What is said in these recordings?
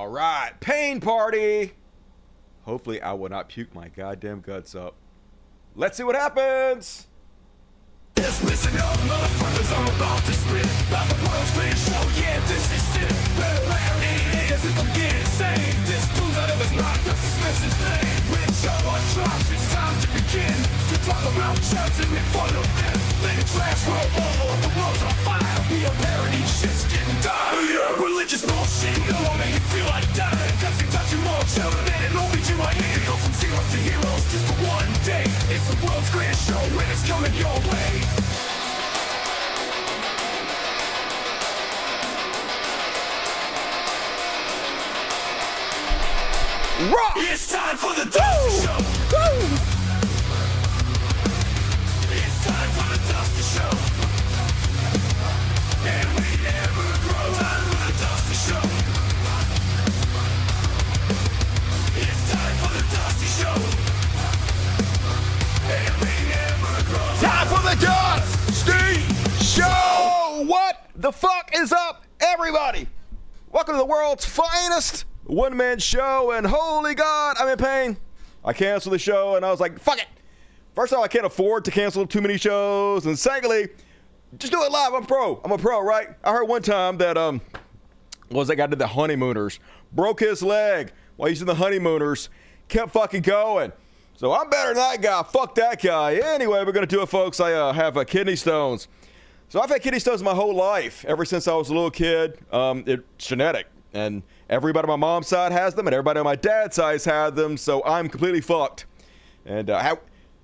All right, pain party. Hopefully I will not puke my goddamn guts up. Let's see what happens. Listen up, motherfuckers, I'm about to spit about the world's greatest show. Yeah, this is it. It is if I'm getting insane. This proves out of his not just expensive thing. With show on drops, it's time to begin. To talk about chuds and make fun of them. Let the trash roll over, the world's on fire. Be a parody, shit's getting dire. Yeah, religious bullshit, it'll make you feel like dying. Cause you touch your more children and it'll beat you right here. Go from zeros to heroes just for one day. It's the world's greatest show and it's coming your way. Rock! It's time for the Dusty Show. Woo! It's time for the Dusty Show. And we never grow. Time for the Dusty Show. It's time for the Dusty Show. And we never grow. Time for the Dusty Show! What the fuck is up, everybody? Welcome to the world's finest one-man show, and holy God, I'm in pain. I canceled the show, and I was like, fuck it. First of all, I can't afford to cancel too many shows, and secondly, just do it live. I'm a pro, right? I heard one time that, what was that guy did the Honeymooners, broke his leg while he's in the Honeymooners, kept fucking going. So I'm better than that guy. Fuck that guy. Anyway, we're going to do it, folks. I have kidney stones. So I've had kidney stones my whole life, ever since I was a little kid. It's genetic, and everybody on my mom's side has them, and everybody on my dad's side had them, so I'm completely fucked. And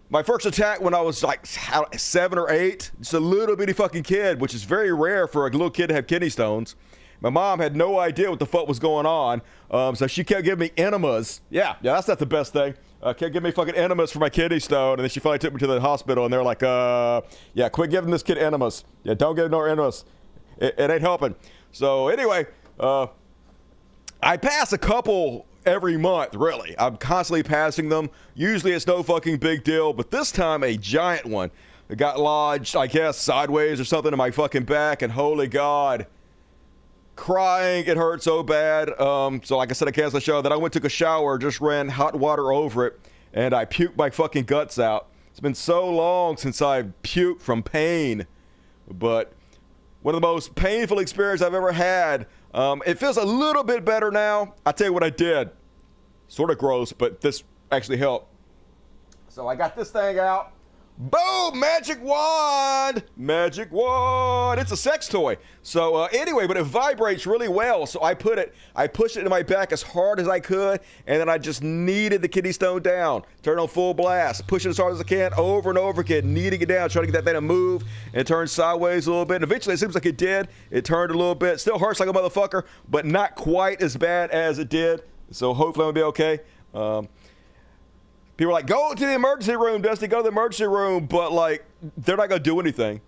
my first attack when I was like 7 or 8, just a little bitty fucking kid, which is very rare for a little kid to have kidney stones. My mom had no idea what the fuck was going on, so she kept giving me enemas. Yeah, that's not the best thing. Kept giving me fucking enemas for my kidney stone, and then she finally took me to the hospital, and they're like, yeah, quit giving this kid enemas. Yeah, don't give no enemas. It ain't helping. So anyway, I pass a couple every month, really. I'm constantly passing them. Usually it's no fucking big deal, but this time a giant one. It got lodged, I guess, sideways or something in my fucking back, and holy God, crying, it hurt so bad. So like I said, I canceled the show. Then I went, took a shower, just ran hot water over it, and I puked my fucking guts out. It's been so long since I've puked from pain, but one of the most painful experiences I've ever had. It feels a little bit better now. I'll tell you what I did. Sort of gross, but this actually helped. So I got this thing out. Boom! Magic wand! Magic wand! It's a sex toy. So anyway, but it vibrates really well. So I pushed it into my back as hard as I could, and then I just kneaded the kidney stone down. Turn on full blast. Push it as hard as I can, over and over again, kneading it down, trying to get that thing to move and turn sideways a little bit. And eventually, it seems like it did. It turned a little bit. Still hurts like a motherfucker, but not quite as bad as it did. So hopefully I'm gonna be okay. People are like, go to the emergency room, Dusty, go to the emergency room. But, like, they're not going to do anything.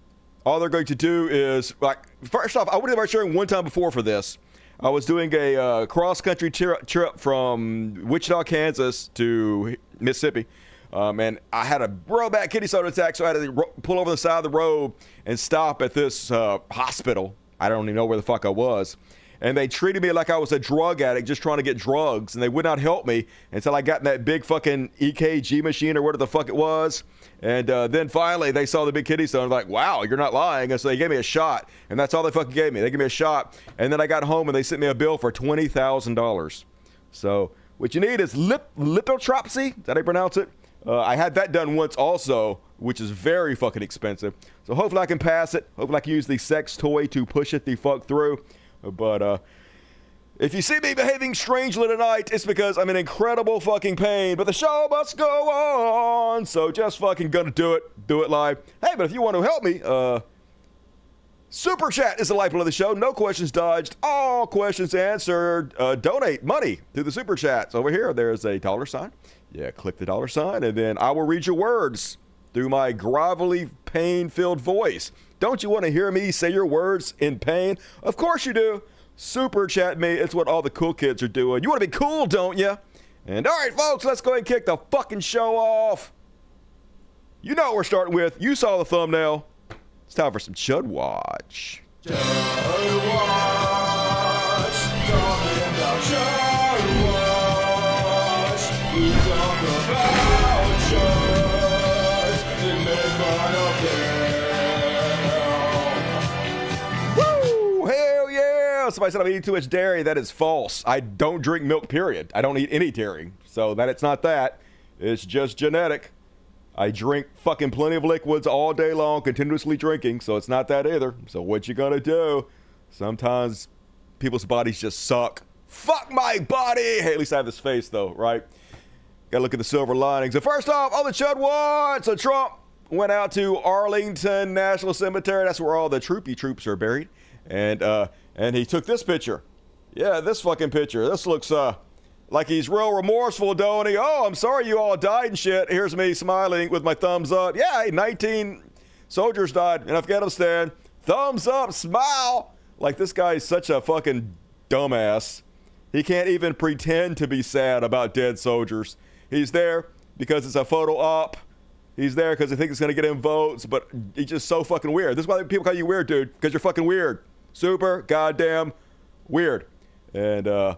All they're going to do is, like, first off, I went to the emergency room one time before for this. I was doing a cross-country trip from Wichita, Kansas to Mississippi. And I had a real bad kidney stone attack, so I had to pull over the side of the road and stop at this hospital. I don't even know where the fuck I was. And they treated me like I was a drug addict just trying to get drugs, and they would not help me until I got in that big fucking EKG machine or whatever the fuck it was. And then finally they saw the big kidney stone, like, wow, you're not lying. And so they gave me a shot, and that's all they fucking gave me. They gave me a shot, and then I got home and they sent me a bill for $20,000. So what you need is lithotripsy, is that how you pronounce it? I had that done once also, which is very fucking expensive. So hopefully I can pass it. Hopefully I can use the sex toy to push it the fuck through. But if you see me behaving strangely tonight, it's because I'm in incredible fucking pain. But the show must go on, so just fucking gonna do it live. Hey, but if you want to help me, Super Chat is the lifeblood of the show. No questions dodged, all questions answered. Donate money to the Super Chats. Over here, there's a $sign. Yeah, click the $sign, and then I will read your words through my grovelly, pain-filled voice. Don't you want to hear me say your words in pain? Of course you do. Super chat me. It's what all the cool kids are doing. You want to be cool, don't you? And all right, folks, let's go ahead and kick the fucking show off. You know what we're starting with. You saw the thumbnail. It's time for some Chud Watch. Chud Watch. Talking about Chud. talk about CHUDs and make fun of them. Woo! Hell yeah! Somebody said I'm eating too much dairy. That is false. I don't drink milk, period. I don't eat any dairy. So that it's not that. It's just genetic. I drink fucking plenty of liquids all day long, continuously drinking, so it's not that either. So what you gonna do? Sometimes people's bodies just suck. Fuck my body! Hey, at least I have this face, though, right? Gotta look at the silver linings. So first off, on the Chud One, so Trump went out to Arlington National Cemetery. That's where all the troops are buried. And he took this picture. Yeah, this fucking picture. This looks, like he's real remorseful, don't he? Oh, I'm sorry you all died and shit. Here's me smiling with my thumbs up. Yeah, 19 soldiers died in Afghanistan. Thumbs up, smile. Like, this guy is such a fucking dumbass. He can't even pretend to be sad about dead soldiers. He's there because it's a photo op. He's there because he thinks it's going to get him votes, but he's just so fucking weird. This is why people call you weird, dude, because you're fucking weird. Super goddamn weird. And,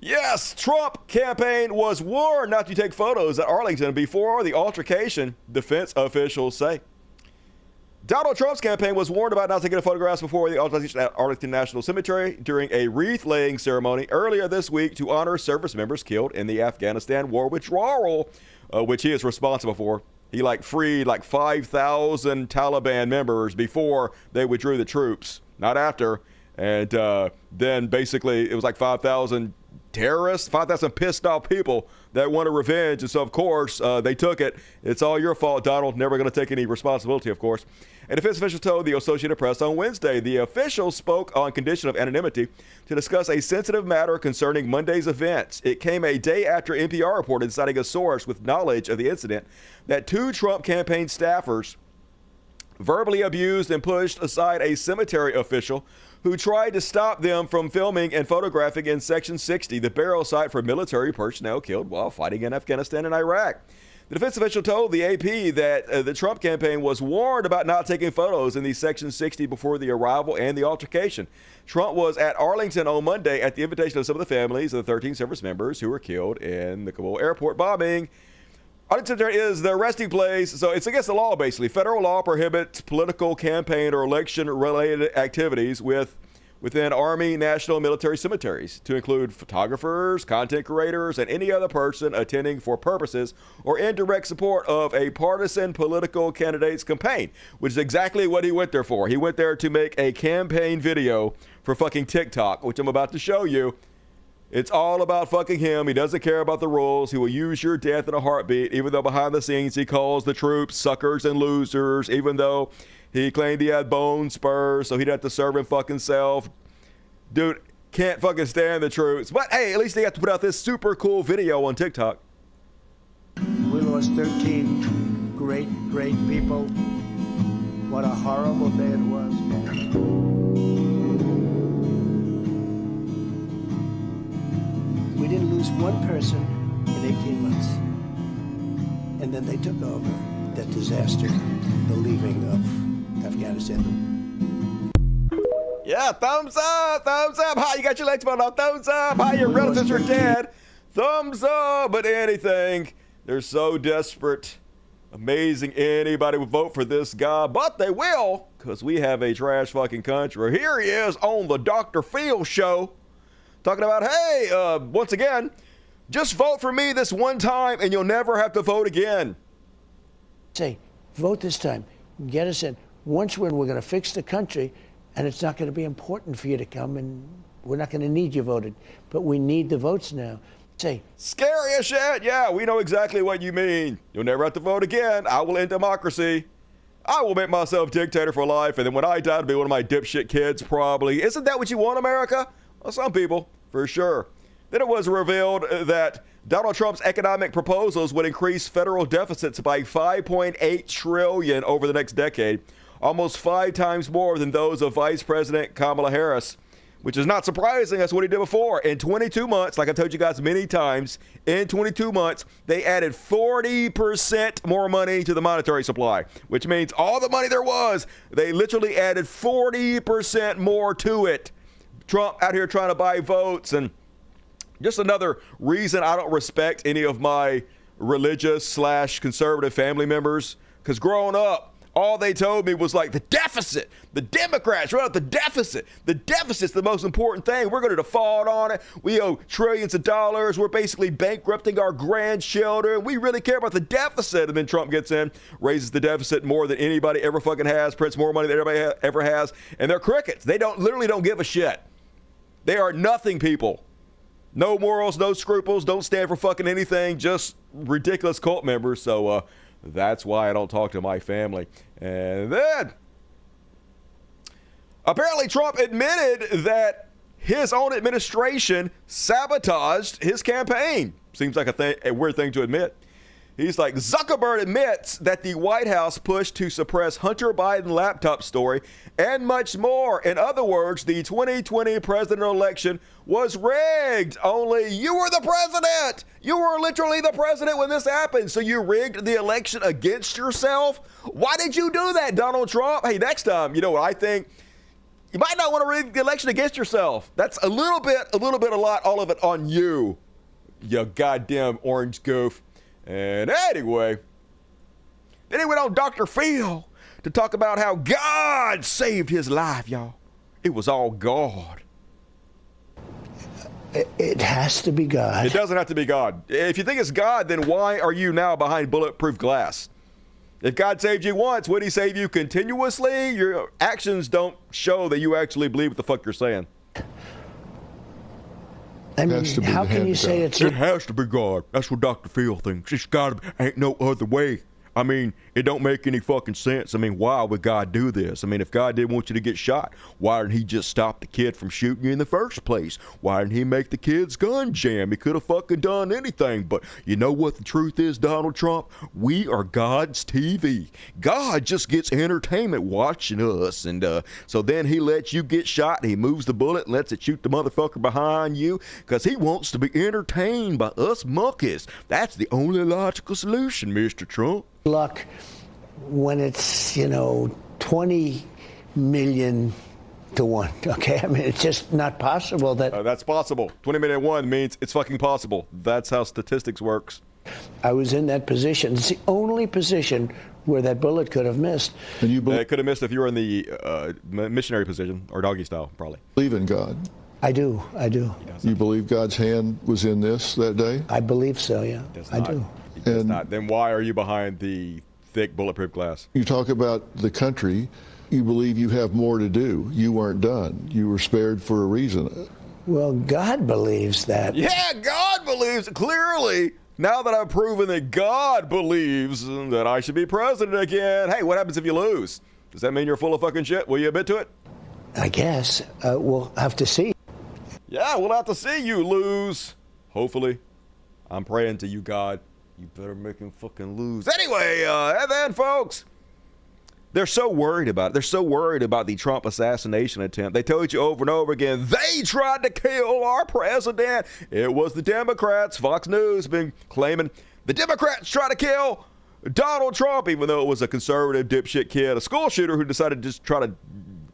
yes, Trump campaign was warned not to take photos at Arlington before the altercation, defense officials say. Donald Trump's campaign was warned about not taking photographs before the altercation at Arlington National Cemetery during a wreath-laying ceremony earlier this week to honor service members killed in the Afghanistan war withdrawal, which he is responsible for. He freed 5,000 Taliban members before they withdrew the troops, not after. And then basically it was 5,000 terrorists, 5,000 pissed off people that wanted revenge. And so, of course, they took it. It's all your fault, Donald. Never going to take any responsibility, of course. A defense official told the Associated Press on Wednesday the official spoke on condition of anonymity to discuss a sensitive matter concerning Monday's events. It came a day after NPR reported, citing a source with knowledge of the incident, that 2 Trump campaign staffers verbally abused and pushed aside a cemetery official who tried to stop them from filming and photographing in Section 60, the burial site for military personnel killed while fighting in Afghanistan and Iraq. The defense official told the AP that the Trump campaign was warned about not taking photos in the Section 60 before the arrival and the altercation. Trump was at Arlington on Monday at the invitation of some of the families of the 13 service members who were killed in the Kabul airport bombing. Arlington is the resting place, so it's against the law, basically. Federal law prohibits political campaign or election-related activities within Army, national, military cemeteries, to include photographers, content creators, and any other person attending for purposes or in direct support of a partisan political candidate's campaign, which is exactly what he went there for. He went there to make a campaign video for fucking TikTok, which I'm about to show you. It's all about fucking him. He doesn't care about the rules. He will use your death in a heartbeat, even though behind the scenes he calls the troops suckers and losers, even though he claimed he had bone spurs, so he'd have to serve him fucking self. Dude, can't fucking stand the troops. But hey, at least they got to put out this super cool video on TikTok. We lost 13 great people. What a horrible day it was, man. We didn't lose one person in 18 months. And then they took over that disaster, the leaving of Afghanistan. Yeah, thumbs up, thumbs up. Hi, you got your legs bone off. Thumbs up. Hi, your relatives are dead. Thumbs up. But anything, they're so desperate. Amazing anybody would vote for this guy, but they will, because we have a trash fucking country. Here he is on the Dr. Phil show, talking about, hey, once again, just vote for me this one time and you'll never have to vote again. Say, vote this time. Get us in. Once we're going to fix the country, and it's not going to be important for you to come, and we're not going to need you voted. But we need the votes now. Say, scary as shit. Yeah, we know exactly what you mean. You'll never have to vote again. I will end democracy. I will make myself dictator for life, and then when I die, it'll be one of my dipshit kids, probably. Isn't that what you want, America? Well, some people, for sure. Then it was revealed that Donald Trump's economic proposals would increase federal deficits by $5.8 trillion over the next decade, almost 5 times more than those of Vice President Kamala Harris, which is not surprising. That's what he did before. In 22 months, like I told you guys many times, in 22 months, they added 40% more money to the monetary supply, which means all the money there was, they literally added 40% more to it. Trump out here trying to buy votes and Just another reason I don't respect any of my religious / conservative family members, because growing up, all they told me was like the deficit. The Democrats run out the deficit. The deficit's the most important thing. We're going to default on it. We owe trillions of dollars. We're basically bankrupting our grandchildren. We really care about the deficit. And then Trump gets in, raises the deficit more than anybody ever fucking has, prints more money than everybody ever has. And they're crickets. They literally don't give a shit. They are nothing people. No morals, no scruples, don't stand for fucking anything, just ridiculous cult members. So, that's why I don't talk to my family. And then, apparently Trump admitted that his own administration sabotaged his campaign. Seems like a weird thing to admit. He's like, Zuckerberg admits that the White House pushed to suppress Hunter Biden laptop story and much more. In other words, the 2020 presidential election was rigged. Only you were the president. You were literally the president when this happened. So you rigged the election against yourself? Why did you do that, Donald Trump? Hey, next time, you know what I think? You might not want to rig the election against yourself. That's a lot, all of it on you. You goddamn orange goof. And anyway, then he went on Dr. Phil to talk about how God saved his life, y'all. It was all God. It has to be God. It doesn't have to be God. If you think it's God, then why are you now behind bulletproof glass? If God saved you once, would he save you continuously? Your actions don't show that you actually believe what the fuck you're saying. I mean, how can you say it's... It has to be God. That's what Dr. Phil thinks. It's gotta be, ain't no other way. I mean, it don't make any fucking sense. I mean, why would God do this? I mean, if God didn't want you to get shot, why didn't he just stop the kid from shooting you in the first place? Why didn't he make the kid's gun jam? He could have fucking done anything. But you know what the truth is, Donald Trump? We are God's TV. God just gets entertainment watching us. And so then he lets you get shot. He moves the bullet and lets it shoot the motherfucker behind you because he wants to be entertained by us monkeys. That's the only logical solution, Mr. Trump. Luck when it's, 20 million to 1. Okay, I mean, it's just not possible that... that's possible. 20 million to 1 means it's fucking possible. That's how statistics works. I was in that position. It's the only position where that bullet could have missed. And you it could have missed if you were in the missionary position or doggy style, probably. Believe in God? I do. You believe God's hand was in this that day? I believe so, yeah. I do. It does not. Then why are you behind the thick bulletproof glass? You talk about the country. You believe you have more to do. You weren't done. You were spared for a reason. Well, God believes that. Yeah, God believes clearly. Now that I've proven that God believes that I should be president again, hey, what happens if you lose? Does that mean you're full of fucking shit? Will you admit to it? I guess. We'll have to see. Yeah, we'll have to see you lose. Hopefully. I'm praying to you, God. You better make him fucking lose. Anyway, and then, folks, they're so worried about it. They're so worried about the Trump assassination attempt. They told you over and over again, they tried to kill our president. It was the Democrats. Fox News been claiming the Democrats tried to kill Donald Trump, even though it was a conservative dipshit kid, a school shooter who decided to just try to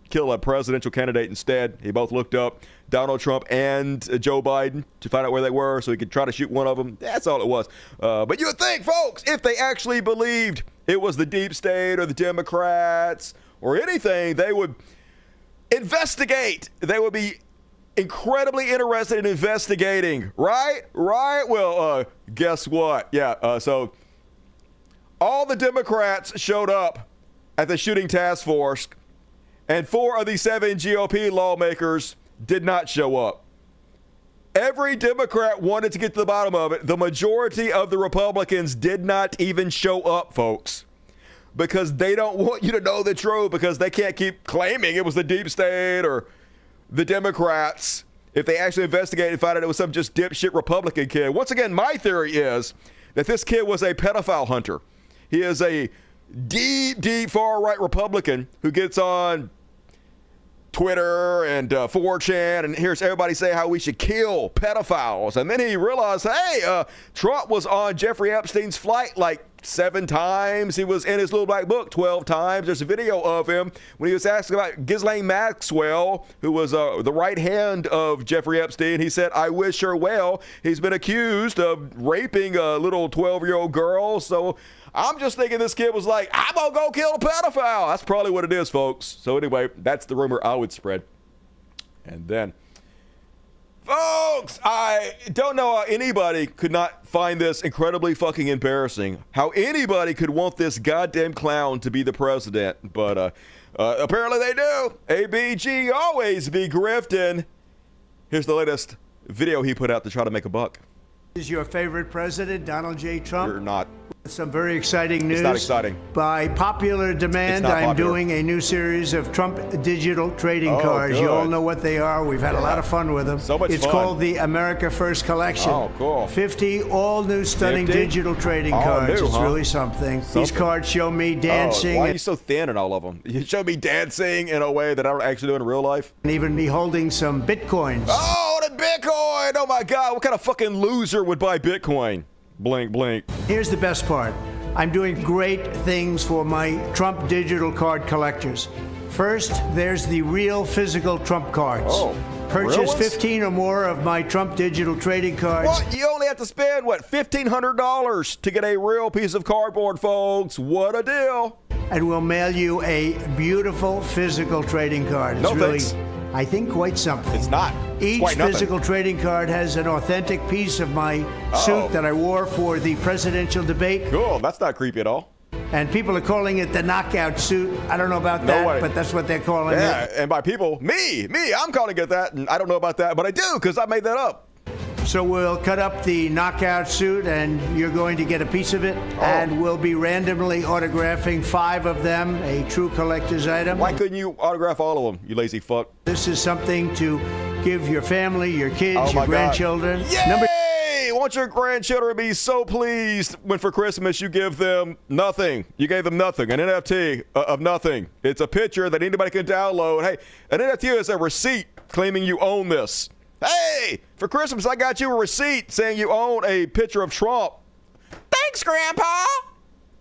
kill a presidential candidate instead. He both looked up Donald Trump and Joe Biden to find out where they were so he could try to shoot one of them. That's all it was. But you would think, folks, if they actually believed it was the deep state or the Democrats or anything, they would investigate. They would be incredibly interested in investigating, right? Well, guess what? Yeah, so all the Democrats showed up at the shooting task force, and 4 of the 7 GOP lawmakers did not show up. Every Democrat wanted to get to the bottom of it. The majority of the Republicans did not even show up, folks, because they don't want you to know the truth, because they can't keep claiming it was the deep state or the Democrats if they actually investigated and found out it was some just dipshit Republican kid. Once again, my theory is that this kid was a pedophile hunter. He is a deep far-right Republican who gets on Twitter and 4chan and hears everybody say how we should kill pedophiles. And then he realized, hey, Trump was on Jeffrey Epstein's flight like 7 times. He was in his little black book 12 times. There's a video of him when he was asked about Ghislaine Maxwell, who was the right hand of Jeffrey Epstein. He said, I wish her well. He's been accused of raping a little 12-year-old girl. So I'm just thinking this kid was like, I'm going to go kill a pedophile. That's probably what it is, folks. So anyway, that's the rumor I would spread. And then, folks, I don't know how anybody could not find this incredibly fucking embarrassing. How anybody could want this goddamn clown to be the president. But apparently they do. ABG always be grifting. Here's the latest video he put out to try to make a buck. Is your favorite president, Donald J. Trump? You're not. Some very exciting news. It's not exciting. By popular demand, I'm doing a new series of Trump digital trading cards. Good. You all know what they are. We've had a lot of fun with them. So much It's fun. called the America First Collection. Oh, cool. 50 all-new stunning 50? digital trading All cards. new, It's huh? really something. These cards show me dancing. Why are you so thin in all of them? You show me dancing in a way that I don't actually do in real life. And even me holding some Bitcoins. Oh, the Bitcoin! Oh my God, what kind of fucking loser would buy Bitcoin? Blink, blink. Here's the best part. I'm doing great things for my Trump digital card collectors. First, there's the real physical Trump cards. Oh, Purchase real ones? 15 or more of my Trump digital trading cards. What? You only have to spend, what, $1,500 to get a real piece of cardboard, folks. What a deal. And we'll mail you a beautiful physical trading card. It's No really, thanks. I think, quite something. It's not. It's Each quite nothing. physical trading card has an authentic piece of my suit that I wore for the presidential debate. Cool, that's not creepy at all. And people are calling it the knockout suit. I don't know about that, way. but that's what they're calling Yeah, it. and by people, me, I'm calling it that, and I don't know about that, but I do, because I made that up. So we'll cut up the knockout suit, and you're going to get a piece of it. And we'll be randomly autographing 5 of them, a true collector's item. Why couldn't you autograph all of them, you lazy fuck? This is something to give your family, your kids, Oh, my your God. grandchildren. Yay! Won't your grandchildren be so pleased when for Christmas you give them nothing? You gave them nothing, an NFT of nothing. It's a picture that anybody can download. Hey, an NFT is a receipt claiming you own this. Hey, for Christmas I got you a receipt saying you own a picture of Trump. Thanks, Grandpa.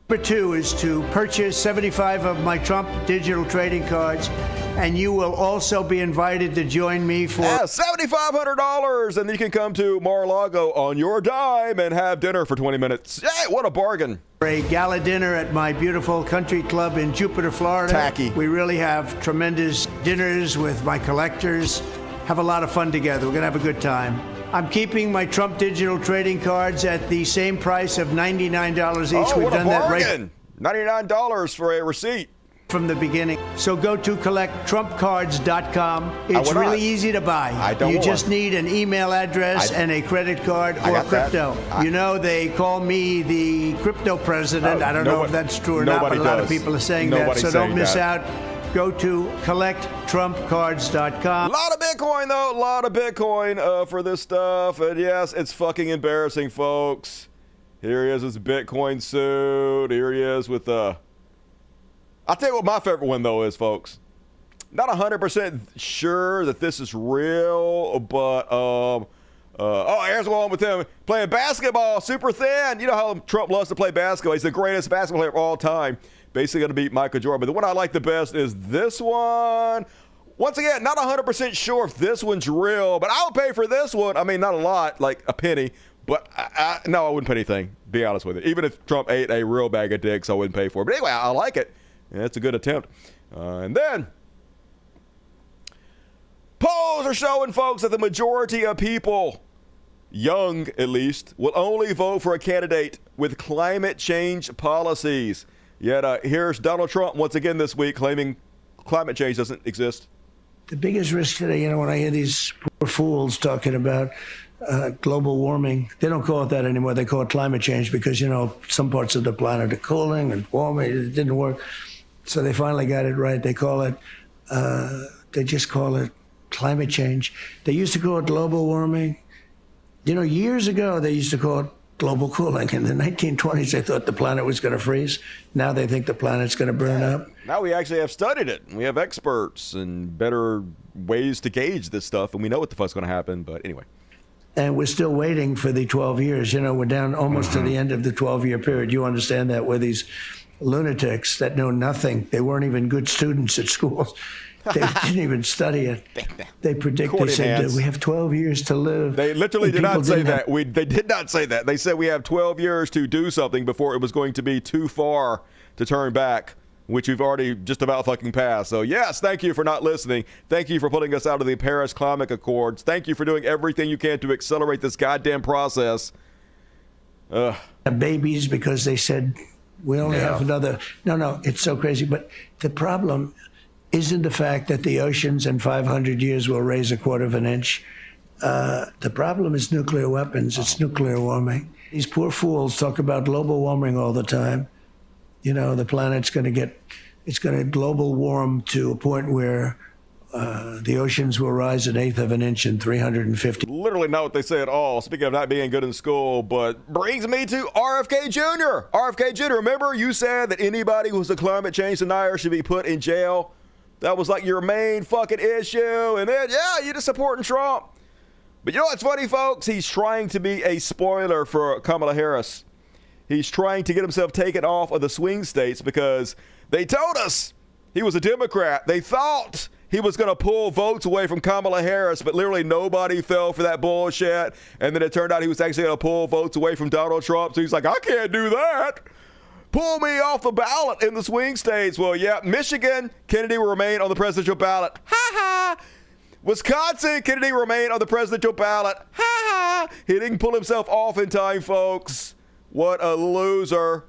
Number 2 is to purchase 75 of my Trump digital trading cards, and you will also be invited to join me for Yeah, $7,500, and then you can come to Mar-a-Lago on your dime and have dinner for 20 minutes. Hey, what a bargain. a gala dinner at my beautiful country club in Jupiter, Florida. Tacky. We really have tremendous dinners with my collectors. Have a lot of fun together. We're going to have a good time. I'm keeping my Trump digital trading cards at the same price of $99 each. Oh, We've what a done that right bargain. $99 for a receipt. from the beginning. So go to collecttrumpcards.com. It's will not. really easy to buy. I don't You want. just need an email address and a credit card I or got that. crypto. You know, they call me the crypto president. Oh, I don't know if that's true or not, but nobody a lot of does. people are saying Nobody's that. So don't saying miss that. out. Go to collecttrumpcards.com. A lot of Bitcoin, though. A lot of Bitcoin for this stuff. And yes, it's fucking embarrassing, folks. Here he is with his Bitcoin suit. Here he is with I'll tell you what my favorite one, though, is, folks. Not 100% sure that this is real, but, here's one with him playing basketball, super thin. You know how Trump loves to play basketball. He's the greatest basketball player of all time. Basically going to beat Michael Jordan. But the one I like the best is this one. Once again, not 100% sure if this one's real, but I'll pay for this one. I mean, not a lot, like a penny. But no, I wouldn't pay anything, be honest with you. Even if Trump ate a real bag of dicks, I wouldn't pay for it. But anyway, I like it. Yeah, it's a good attempt. And then, polls are showing, folks, that the majority of people, young at least, will only vote for a candidate with climate change policies. Yet here's Donald Trump once again this week claiming climate change doesn't exist. The biggest risk today, you know, when I hear these poor fools talking about global warming, they don't call it that anymore. They call it climate change because, you know, some parts of the planet are cooling and warming. It didn't work. So they finally got it right. They call it, they just call it climate change. They used to call it global warming. You know, years ago, they used to call it global cooling. In the 1920s, they thought the planet was going to freeze. Now they think the planet's going to burn up. Now we actually have studied it. We have experts and better ways to gauge this stuff, and we know what the fuck's going to happen. But anyway. And we're still waiting for the 12 years. You know, we're down almost to the end of the 12-year period. You understand that, where these lunatics that know nothing, they weren't even good students at school. They didn't even study it. They said we have 12 years to live. They literally did not say that. They did not say that. They said we have 12 years to do something before it was going to be too far to turn back, which we've already just about fucking passed. So yes, thank you for not listening. Thank you for putting us out of the Paris Climate Accords. Thank you for doing everything you can to accelerate this goddamn process. Babies, because they said we only have another. No, it's so crazy. But the problem isn't the fact that the oceans in 500 years will raise a quarter of an inch. The problem is nuclear weapons. It's nuclear warming. These poor fools talk about global warming all the time. You know, the planet's going to global warm to a point where the oceans will rise 1/8 of an inch in 350. Literally not what they say at all. Speaking of not being good in school, but brings me to RFK Jr. RFK Jr., remember you said that anybody who's a climate change denier should be put in jail? That was like your main fucking issue. And then, yeah, you're just supporting Trump. But you know what's funny, folks? He's trying to be a spoiler for Kamala Harris. He's trying to get himself taken off of the swing states because they told us he was a Democrat. They thought he was going to pull votes away from Kamala Harris, but literally nobody fell for that bullshit. And then it turned out he was actually going to pull votes away from Donald Trump. So he's like, I can't do that. Pull me off the ballot in the swing states. Well, yeah, Michigan, Kennedy will remain on the presidential ballot. Ha ha. Wisconsin, Kennedy will remain on the presidential ballot. Ha ha. He didn't pull himself off in time, folks. What a loser.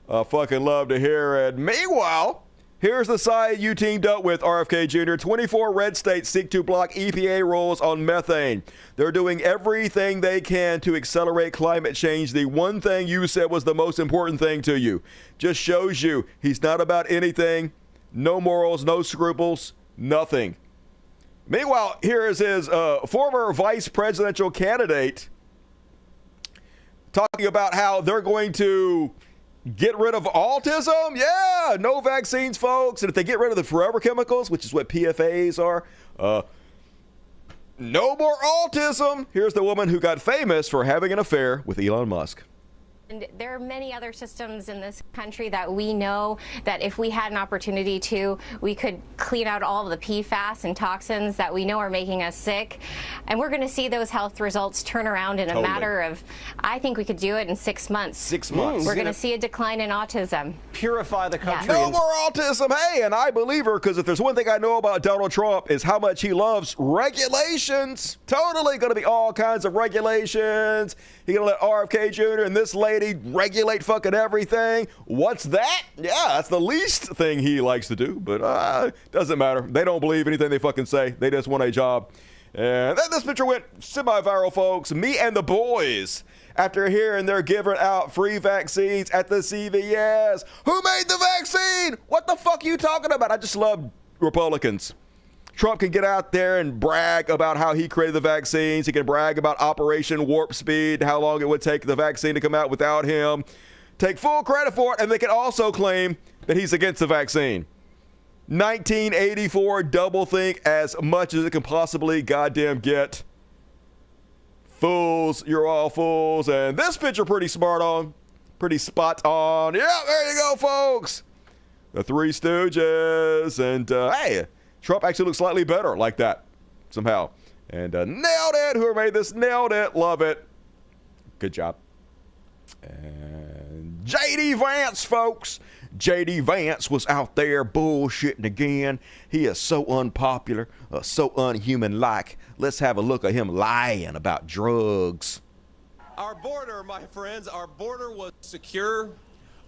I fucking love to hear it. Meanwhile, here's the side you teamed up with, RFK Jr. 24 red states seek to block EPA rules on methane. They're doing everything they can to accelerate climate change. The one thing you said was the most important thing to you. Just shows you he's not about anything. No morals, no scruples, nothing. Meanwhile, here is his former vice presidential candidate talking about how they're going to get rid of autism. Yeah, no vaccines, folks. And if they get rid of the forever chemicals, which is what PFAs are, no more autism. Here's the woman who got famous for having an affair with Elon Musk. And there are many other systems in this country that we know that if we had an opportunity to, we could clean out all of the PFAS and toxins that we know are making us sick. And we're going to see those health results turn around in a matter of, I think we could do it in 6 months. 6 months. We're going to see a decline in autism. Purify the country. No more autism. Hey, and I believe her, because if there's one thing I know about Donald Trump is how much he loves regulations. Totally going to be all kinds of regulations. He's going to let RFK Jr. and this lady regulate fucking everything. What's that? Yeah, that's the least thing he likes to do, but doesn't matter. They don't believe anything they fucking say. They just want a job. And then this picture went semi-viral, folks. Me and the boys, after hearing they're giving out free vaccines at the CVS. Who made the vaccine? What the fuck are you talking about? I just love Republicans. Trump can get out there and brag about how he created the vaccines. He can brag about Operation Warp Speed, how long it would take the vaccine to come out without him. Take full credit for it, and they can also claim that he's against the vaccine. 1984 doublethink as much as it can possibly goddamn get. Fools, you're all fools. And this picture pretty spot on. Yeah, there you go, folks. The Three Stooges. And hey, Trump actually looks slightly better like that somehow. And nailed it. Whoever made this nailed it. Love it. Good job. And J.D. Vance, folks. J.D. Vance was out there bullshitting again. He is so unpopular, so unhuman-like. Let's have a look at him lying about drugs. Our border, my friends, our border was secure.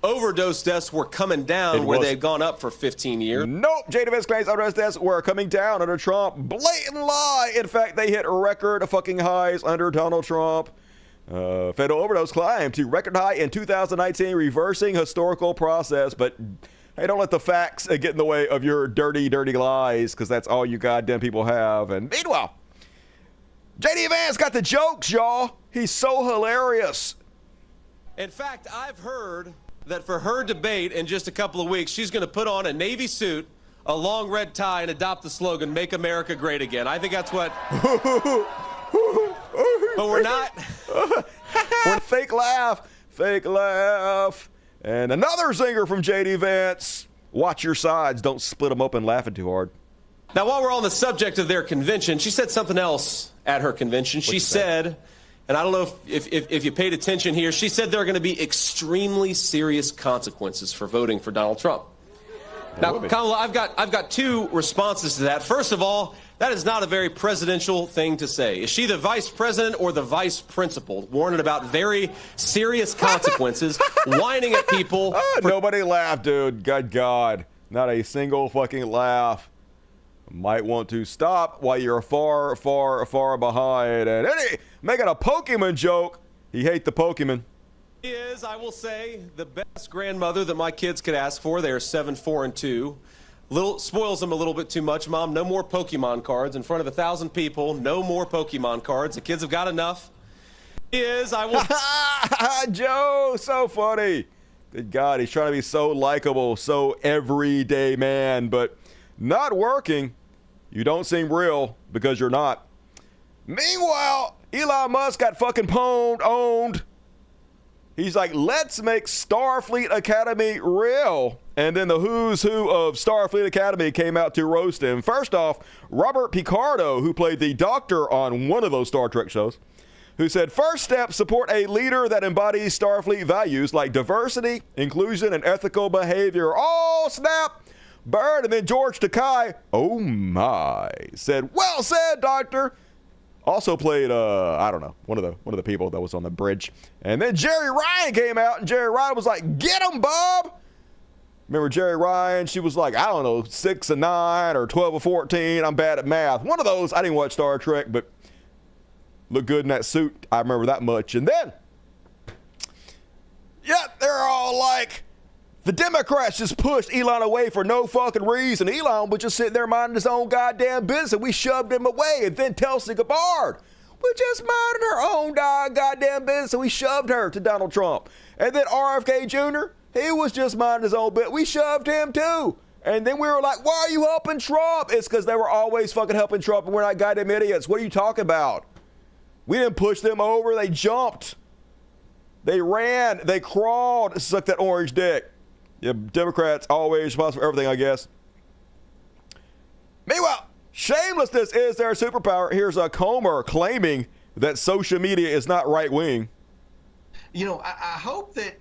Overdose deaths were coming down where they had gone up for 15 years. Nope. J.D. Vance claims overdose deaths were coming down under Trump. Blatant lie. In fact, they hit record fucking highs under Donald Trump. Fatal overdose climbed to record high in 2019, reversing historical process. But hey, don't let the facts get in the way of your dirty, dirty lies, because that's all you goddamn people have. And meanwhile, J.D. Vance got the jokes, y'all. He's so hilarious. In fact, I've heard that for her debate in just a couple of weeks, she's going to put on a Navy suit, a long red tie, and adopt the slogan, "Make America Great Again." I think that's what... But we're not. We're fake laugh. Fake laugh. And another zinger from J.D. Vance. Watch your sides. Don't split them open laughing too hard. Now, while we're on the subject of their convention, she said something else at her convention. She said, and I don't know if you paid attention here, she said there are going to be extremely serious consequences for voting for Donald Trump. Now, Kamala, I've got two responses to that. First of all, that is not a very presidential thing to say. Is she the vice president or the vice principal? Warning about very serious consequences, whining at people. Nobody laughed, dude. Good God. Not a single fucking laugh. Might want to stop while you're far, far, far behind. And making a Pokemon joke. He hate the Pokemon. She is, I will say, the best grandmother that my kids could ask for. They are 7, 4, and 2. Spoils them a little bit too much. Mom, no more Pokemon cards in front of 1,000 people. No more Pokemon cards. The kids have got enough. She is, I will. Joe, so funny. Good God, he's trying to be so likable, so everyday man, but not working. You don't seem real because you're not. Meanwhile, Elon Musk got fucking owned. He's like, let's make Starfleet Academy real. And then the who's who of Starfleet Academy came out to roast him. First off, Robert Picardo, who played the Doctor on one of those Star Trek shows, who said, first step, support a leader that embodies Starfleet values like diversity, inclusion, and ethical behavior. Oh, snap. Bird. And then George Takei, oh my, said, well said, Doctor. Also played, I don't know, one of the people that was on the bridge. And then Jerry Ryan came out, and Jerry Ryan was like, get him, Bob. Remember Jerry Ryan? She was like, I don't know, 6 or 9 or 12 or 14. I'm bad at math. One of those. I didn't watch Star Trek, but looked good in that suit. I remember that much. And then, yeah, they're all like, the Democrats just pushed Elon away for no fucking reason. Elon was just sitting there minding his own goddamn business. We shoved him away. And then Tulsi Gabbard was just minding her own goddamn business. And we shoved her to Donald Trump. And then RFK Jr., he was just minding his own business. We shoved him too. And then we were like, why are you helping Trump? It's because they were always fucking helping Trump and we're not goddamn idiots. What are you talking about? We didn't push them over. They jumped. They ran. They crawled. Suck that orange dick. Yeah, Democrats always responsible for everything, I guess. Meanwhile, shamelessness is their superpower. Here's a Comer claiming that social media is not right-wing. You know, I hope that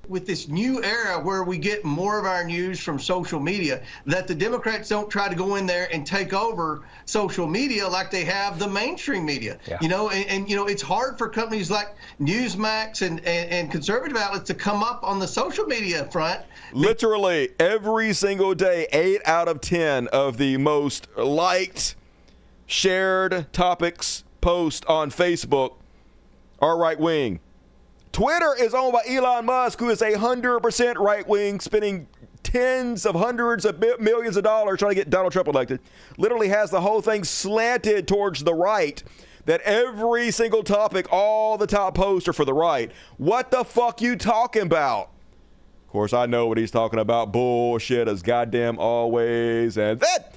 with this new era where we get more of our news from social media, that the Democrats don't try to go in there and take over social media like they have the mainstream media. Yeah. You know, and you know, it's hard for companies like Newsmax and conservative outlets to come up on the social media front. Literally every single day, 8 out of 10 of the most liked, shared topics posts on Facebook are right-wing. Twitter is owned by Elon Musk, who is 100% right-wing, spending tens of hundreds of millions of dollars trying to get Donald Trump elected. Literally has the whole thing slanted towards the right, that every single topic, all the top posts are for the right. What the fuck you talking about? Of course, I know what he's talking about. Bullshit as goddamn always. And that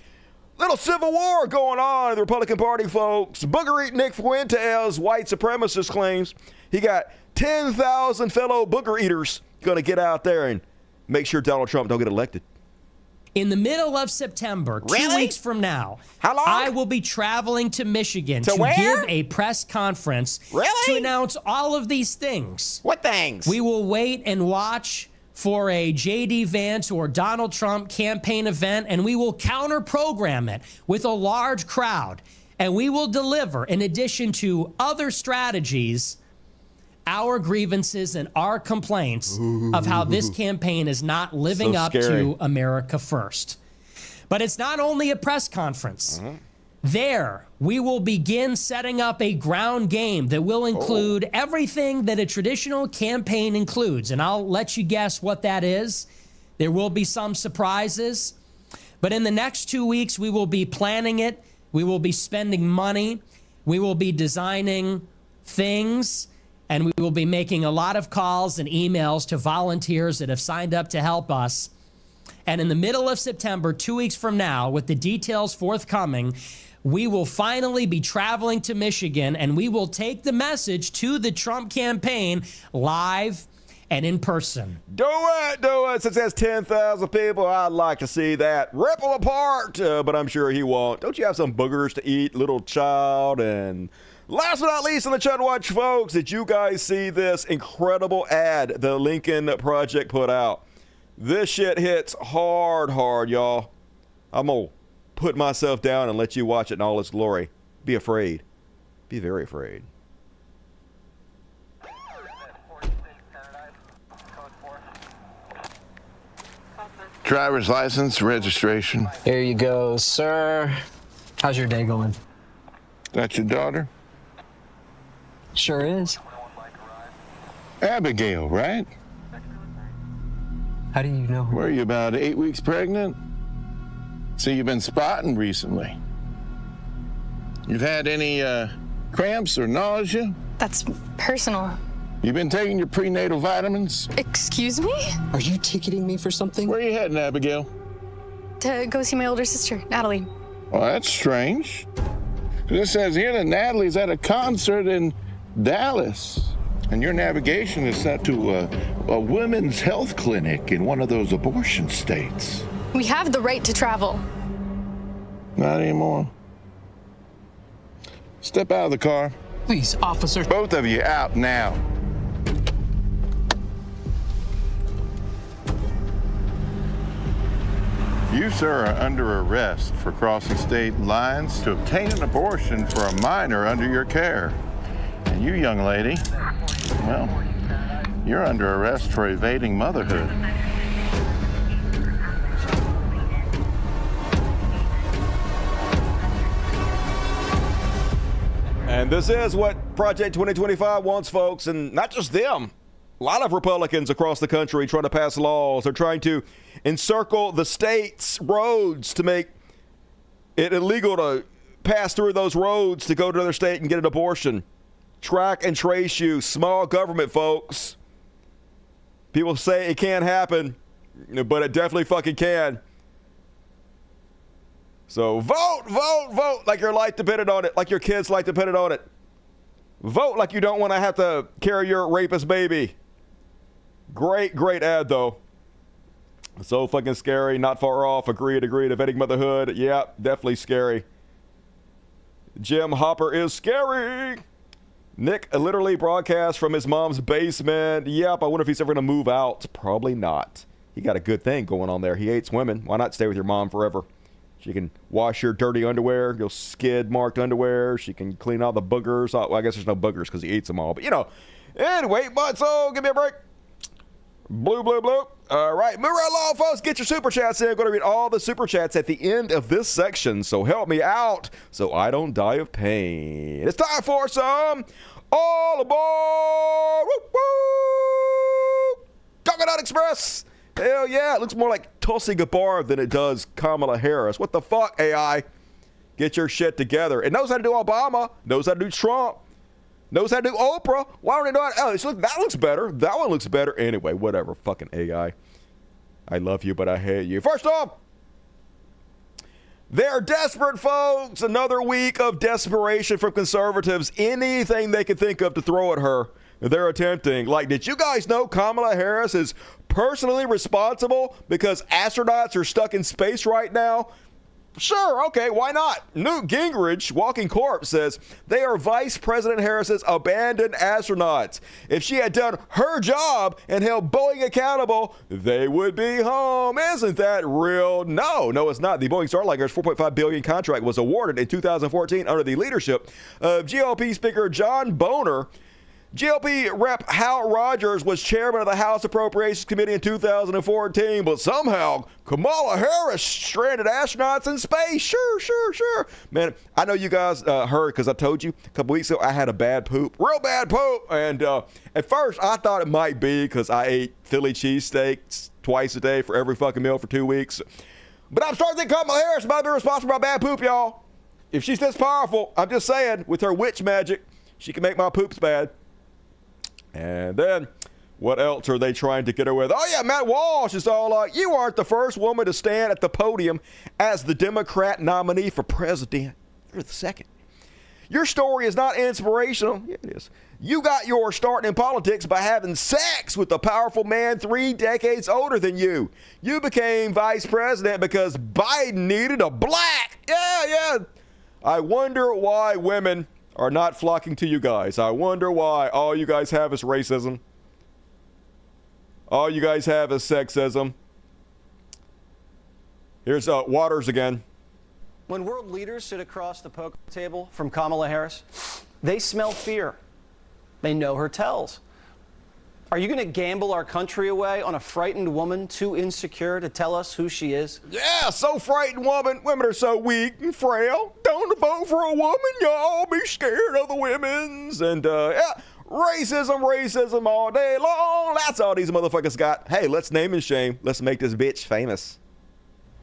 little civil war going on in the Republican Party, folks. Booger Nick Fuentes, white supremacist, claims he got 10,000 fellow booger eaters going to get out there and make sure Donald Trump don't get elected. In the middle of September, 2 weeks from now, how long? I will be traveling to Michigan to where? give a press conference Really? to announce all of these things. What things? We will wait and watch for a J.D. Vance or Donald Trump campaign event, and we will counter-program it with a large crowd. And we will deliver, in addition to other strategies, our grievances and our complaints of how this campaign is not living up to America First. But it's not only a press conference. There, we will begin setting up a ground game that will include everything that a traditional campaign includes. And I'll let you guess what that is. There will be some surprises. But in the next 2 weeks, we will be planning it. We will be spending money. We will be designing things. And we will be making a lot of calls and emails to volunteers that have signed up to help us. And in the middle of September, 2 weeks from now, with the details forthcoming, we will finally be traveling to Michigan, and we will take the message to the Trump campaign live and in person. Do it. Since that's 10,000 people, I'd like to see that ripple apart, but I'm sure he won't. Don't you have some boogers to eat, little child? And last but not least on the Chud Watch, folks, did you guys see this incredible ad the Lincoln Project put out? This shit hits hard, y'all. I'm going to put myself down and let you watch it in all its glory. Be afraid. Be very afraid. Driver's license, registration. Here you go, sir. How's your day going? That's your daughter? Sure is. Abigail, right? How do you know? Were you about 8 weeks pregnant? So you've been spotting recently. You've had any cramps or nausea? That's personal. You've been taking your prenatal vitamins? Excuse me? Are you ticketing me for something? Where are you heading, Abigail? To go see my older sister, Natalie. Well, that's strange. It says here that Natalie's at a concert in Dallas. And your navigation is set to a women's health clinic in one of those abortion states. We have the right to travel. Not anymore. Step out of the car. Please, officer. Both of you out now. You, sir, are under arrest for crossing state lines to obtain an abortion for a minor under your care. And you, young lady, well, you're under arrest for evading motherhood. And this is what Project 2025 wants, folks, and not just them. A lot of Republicans across the country trying to pass laws. They're trying to encircle the state's roads to make it illegal to pass through those roads to go to another state and get an abortion. Track and trace you. Small government, folks. People say it can't happen, but it definitely fucking can. So vote like your life depended on it, like your kids' life depended on it. Vote like you don't want to have to carry your rapist baby. Great ad, though. So fucking scary, not far off. Agreed. Evading motherhood. Yeah, definitely scary. Jim Hopper is scary. Nick literally broadcast from his mom's basement. Yep, I wonder if he's ever going to move out. Probably not. He got a good thing going on there. He hates women. Why not stay with your mom forever? She can wash your dirty underwear, your skid-marked underwear. She can clean all the boogers. Oh, well, I guess there's no boogers because he eats them all. But, you know, anyway, but so give me a break. Blue. All right, move right along, folks. Get your super chats in. I'm going to read all the super chats at the end of this section, so help me out so I don't die of pain. It's time for some All Aboard! Woo, woo! Coconut Express! Hell yeah, it looks more like Tulsi Gabbard than it does Kamala Harris. What the fuck, AI? Get your shit together. It knows how to do Obama, knows how to do Trump, knows how to do Oprah. Why don't they know how to, that looks better. That one looks better. Anyway, whatever. Fucking AI. I love you, but I hate you. First off, they're desperate, folks. Another week of desperation from conservatives. Anything they can think of to throw at her, they're attempting. Like, did you guys know Kamala Harris is personally responsible because astronauts are stuck in space right now? Sure, okay, why not? Newt Gingrich, walking corpse, says they are Vice President Harris's abandoned astronauts. If she had done her job and held Boeing accountable, they would be home. Isn't that real? No, it's not. The Boeing Starliner's $4.5 billion contract was awarded in 2014 under the leadership of GOP Speaker John Boehner. GOP Rep. Hal Rogers was chairman of the House Appropriations Committee in 2014, but somehow Kamala Harris stranded astronauts in space. Sure. Man, I know you guys heard because I told you a couple weeks ago I had a bad poop, real bad poop. And at first I thought it might be because I ate Philly cheesesteaks twice a day for every fucking meal for 2 weeks. But I'm starting to think Kamala Harris might be responsible for my bad poop, y'all. If she's this powerful, I'm just saying, with her witch magic, she can make my poops bad. And then, what else are they trying to get her with? Oh, yeah, Matt Walsh is all like, you aren't the first woman to stand at the podium as the Democrat nominee for president. You're the second. Your story is not inspirational. Yeah, it is. You got your start in politics by having sex with a powerful man 3 decades older than you. You became vice president because Biden needed a black. Yeah. I wonder why women are not flocking to you guys. I wonder why all you guys have is racism. All you guys have is sexism. Here's Waters again. When world leaders sit across the poker table from Kamala Harris, they smell fear. They know her tells. Are you going to gamble our country away on a frightened woman too insecure to tell us who she is? Yeah, so frightened woman. Women are so weak and frail. Don't vote for a woman. Y'all be scared of the women's. And, racism all day long. That's all these motherfuckers got. Hey, let's name and shame. Let's make this bitch famous.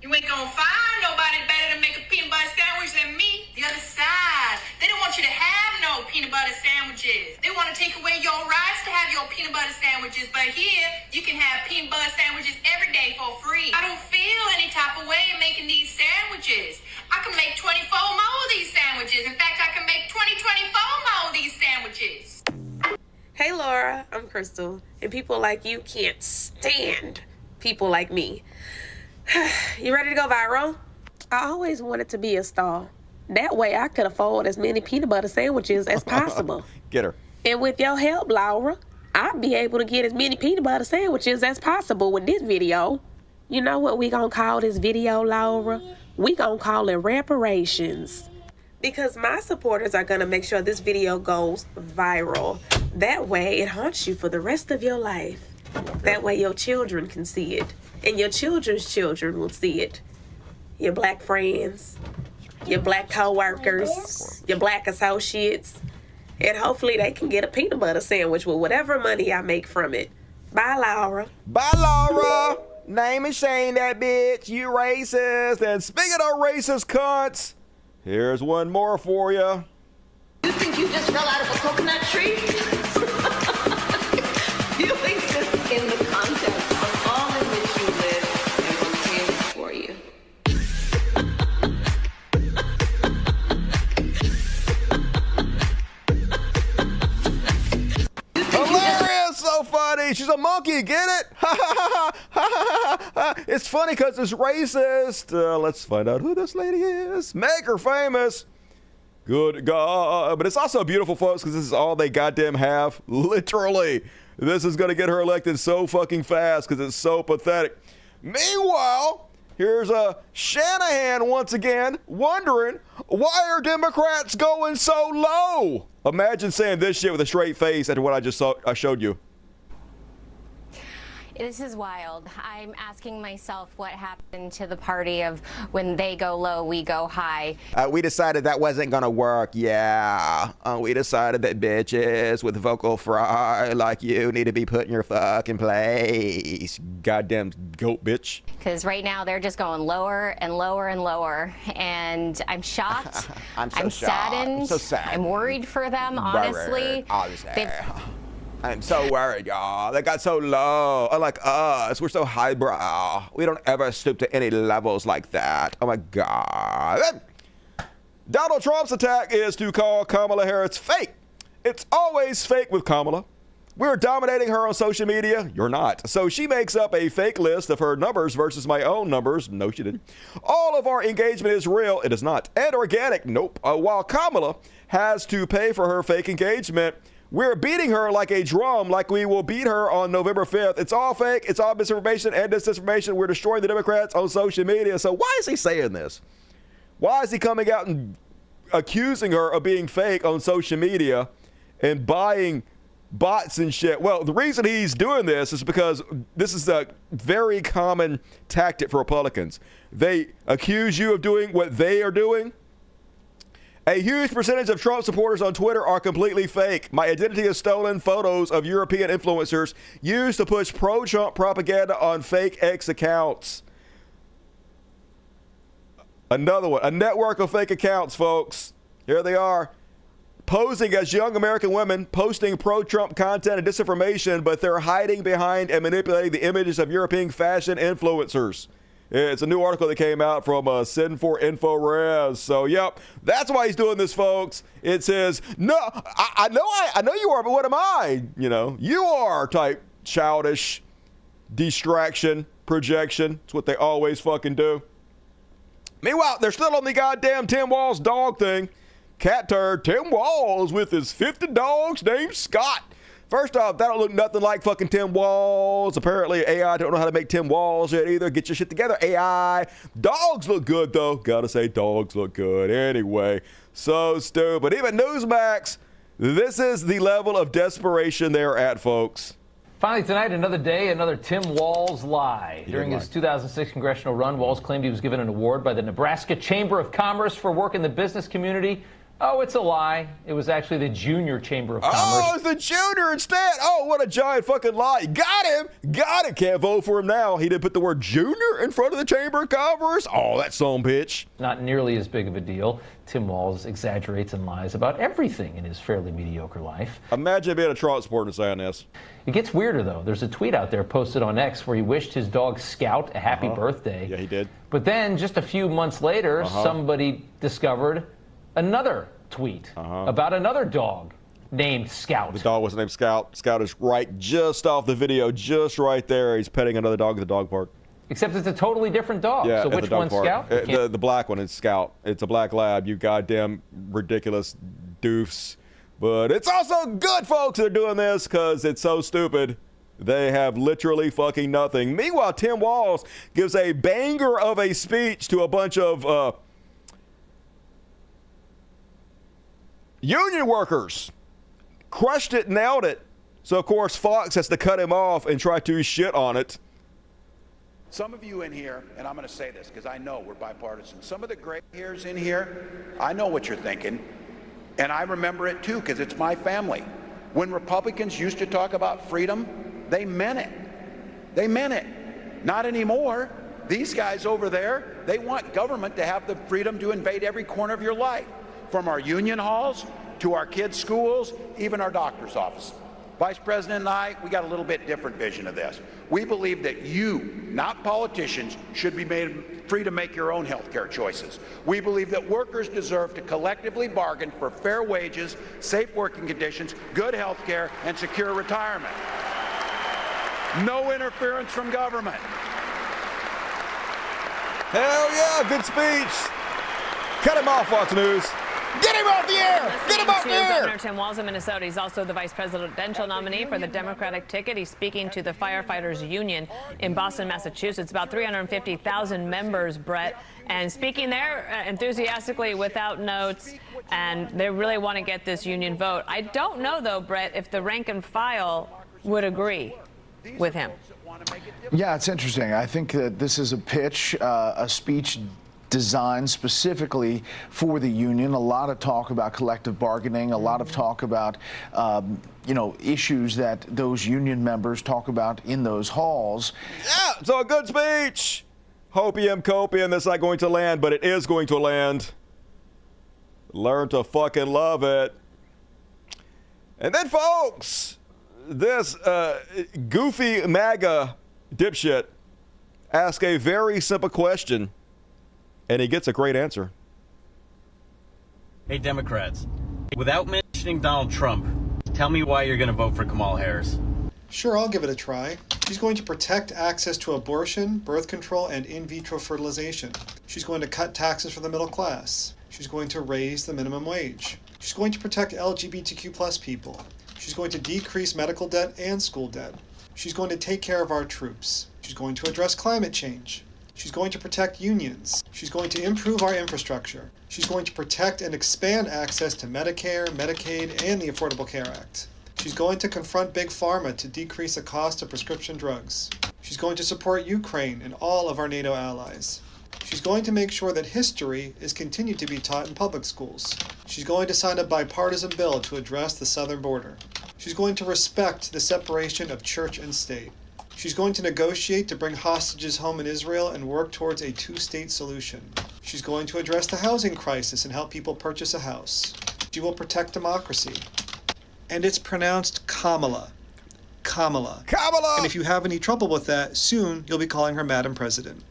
You ain't gonna find nobody better to make a peanut butter sandwich than me. The other side, they don't want you to have no peanut butter sandwiches. They want to take away your rights to have your peanut butter sandwiches, but here, you can have peanut butter sandwiches every day for free. I don't feel any type of way in making these sandwiches. I can make 24 more of these sandwiches. In fact, I can make 24 more of these sandwiches. Hey Laura, I'm Crystal, and people like you can't stand people like me. You ready to go viral? I always wanted to be a star. That way I could afford as many peanut butter sandwiches as possible. Get her. And with your help, Laura, I'll be able to get as many peanut butter sandwiches as possible with this video. You know what we gonna call this video, Laura? We gonna call it reparations. Because my supporters are gonna make sure this video goes viral. That way it haunts you for the rest of your life. That way your children can see it. And your children's children will see it. Your black friends, your black co-workers, your black associates. And hopefully they can get a peanut butter sandwich with whatever money I make from it. Bye, Laura. Bye, Laura. Name and shame that bitch. You racist. And speaking of racist cunts, here's one more for you. You think you just fell out of a coconut tree? You think this in the context of all in which you live and was created for you. Hilarious, so funny. She's a monkey, get it? It's funny because it's racist. Let's find out who this lady is. Make her famous. Good God. But it's also beautiful, folks, because this is all they goddamn have. Literally. This is going to get her elected so fucking fast because it's so pathetic. Meanwhile, here's Shanahan once again wondering, why are Democrats going so low? Imagine saying this shit with a straight face after what I showed you. This is wild. I'm asking myself what happened to the party of when they go low, we go high. We decided that wasn't going to work, yeah. We decided that bitches with vocal fry like you need to be put in your fucking place. Goddamn goat bitch. Because right now they're just going lower and lower and lower. And I'm shocked. I'm shocked. Saddened. I'm so sad. I'm worried for them, honestly. I'm so worried, y'all. They got so low. Unlike us, we're so highbrow. We don't ever stoop to any levels like that. Oh my God. Donald Trump's attack is to call Kamala Harris fake. It's always fake with Kamala. We're dominating her on social media. You're not. So she makes up a fake list of her numbers versus my own numbers. No, she didn't. All of our engagement is real. It is not. And organic. Nope. While Kamala has to pay for her fake engagement, we're beating her like a drum, like we will beat her on November 5th. It's all fake. It's all misinformation and disinformation. We're destroying the Democrats on social media. So why is he saying this? Why is he coming out and accusing her of being fake on social media and buying bots and shit? Well, the reason he's doing this is because this is a very common tactic for Republicans. They accuse you of doing what they are doing. A huge percentage of Trump supporters on Twitter are completely fake. My identity is stolen. Photos of European influencers used to push pro-Trump propaganda on fake X accounts. Another one, a network of fake accounts, folks. Here they are, posing as young American women, posting pro-Trump content and disinformation, but they're hiding behind and manipulating the images of European fashion influencers. It's a new article that came out from Sin4InfoRes. So, yep, that's why he's doing this, folks. It says, no, I know you are, but what am I? You know, you are type childish distraction, projection. It's what they always fucking do. Meanwhile, they're still on the goddamn Tim Walz dog thing. Cat turd, Tim Walz with his 50 dogs named Scott. First off, that don't look nothing like fucking Tim Walz. Apparently, AI don't know how to make Tim Walz yet either. Get your shit together, AI. Dogs look good, though. Gotta say, dogs look good. Anyway, so stupid. Even Newsmax, this is the level of desperation they're at, folks. Finally tonight, another day, another Tim Walz lie. During his 2006 congressional run, Walz claimed he was given an award by the Nebraska Chamber of Commerce for work in the business community. Oh, it's a lie. It was actually the Junior Chamber of Commerce. Oh, it's the Junior instead. Oh, what a giant fucking lie. Got him. Got it. Can't vote for him now. He didn't put the word Junior in front of the Chamber of Commerce. Oh, that son bitch. Not nearly as big of a deal. Tim Walz exaggerates and lies about everything in his fairly mediocre life. Imagine being a Trump supporter and saying this. It gets weirder, though. There's a tweet out there posted on X where he wished his dog Scout a happy birthday. Yeah, he did. But then, just a few months later, somebody discovered another tweet about another dog named Scout. The dog wasn't named Scout. Scout is right just off the video, just right there. He's petting another dog at the dog park. Except it's a totally different dog. Yeah, so which one's Scout? The black one is Scout. It's a black lab, you goddamn ridiculous doofs. But it's also good, folks, that are doing this because it's so stupid. They have literally fucking nothing. Meanwhile, Tim Walz gives a banger of a speech to a bunch of union workers. Crushed it, nailed it. So, of course, Fox has to cut him off and try to shit on it. Some of you in here, and I'm going to say this because I know we're bipartisan, some of the gray hairs in here, I know what you're thinking, and I remember it too because it's my family. When Republicans used to talk about freedom, they meant it. They meant it. Not anymore. These guys over there, they want government to have the freedom to invade every corner of your life. From our union halls to our kids' schools, even our doctor's office. Vice President and I, we got a little bit different vision of this. We believe that you, not politicians, should be made free to make your own health care choices. We believe that workers deserve to collectively bargain for fair wages, safe working conditions, good health care, and secure retirement. No interference from government. Hell yeah, good speech. Cut him off, Fox News. Get him off the air! Get him off the air! Governor Tim Walz of Minnesota. He's also the vice presidential nominee for the Democratic ticket. He's speaking to the firefighters union in Boston, Massachusetts. About 350,000 members, Brett. And speaking there enthusiastically without notes. And they really want to get this union vote. I don't know, though, Brett, if the rank and file would agree with him. Yeah, it's interesting. I think that this is a pitch, a speech designed specifically for the union. A lot of talk about collective bargaining, a lot of talk about, issues that those union members talk about in those halls. Yeah, so a good speech. Hopium, copium, that's not going to land, but it is going to land. Learn to fucking love it. And then, folks, this goofy MAGA dipshit asked a very simple question. And he gets a great answer. Hey, Democrats, without mentioning Donald Trump, tell me why you're going to vote for Kamala Harris. Sure, I'll give it a try. She's going to protect access to abortion, birth control, and in vitro fertilization. She's going to cut taxes for the middle class. She's going to raise the minimum wage. She's going to protect LGBTQ+ people. She's going to decrease medical debt and school debt. She's going to take care of our troops. She's going to address climate change. She's going to protect unions. She's going to improve our infrastructure. She's going to protect and expand access to Medicare, Medicaid, and the Affordable Care Act. She's going to confront Big Pharma to decrease the cost of prescription drugs. She's going to support Ukraine and all of our NATO allies. She's going to make sure that history is continued to be taught in public schools. She's going to sign a bipartisan bill to address the southern border. She's going to respect the separation of church and state. She's going to negotiate to bring hostages home in Israel and work towards a two-state solution. She's going to address the housing crisis and help people purchase a house. She will protect democracy. And it's pronounced Kamala. Kamala. Kamala! And if you have any trouble with that, soon you'll be calling her Madam President.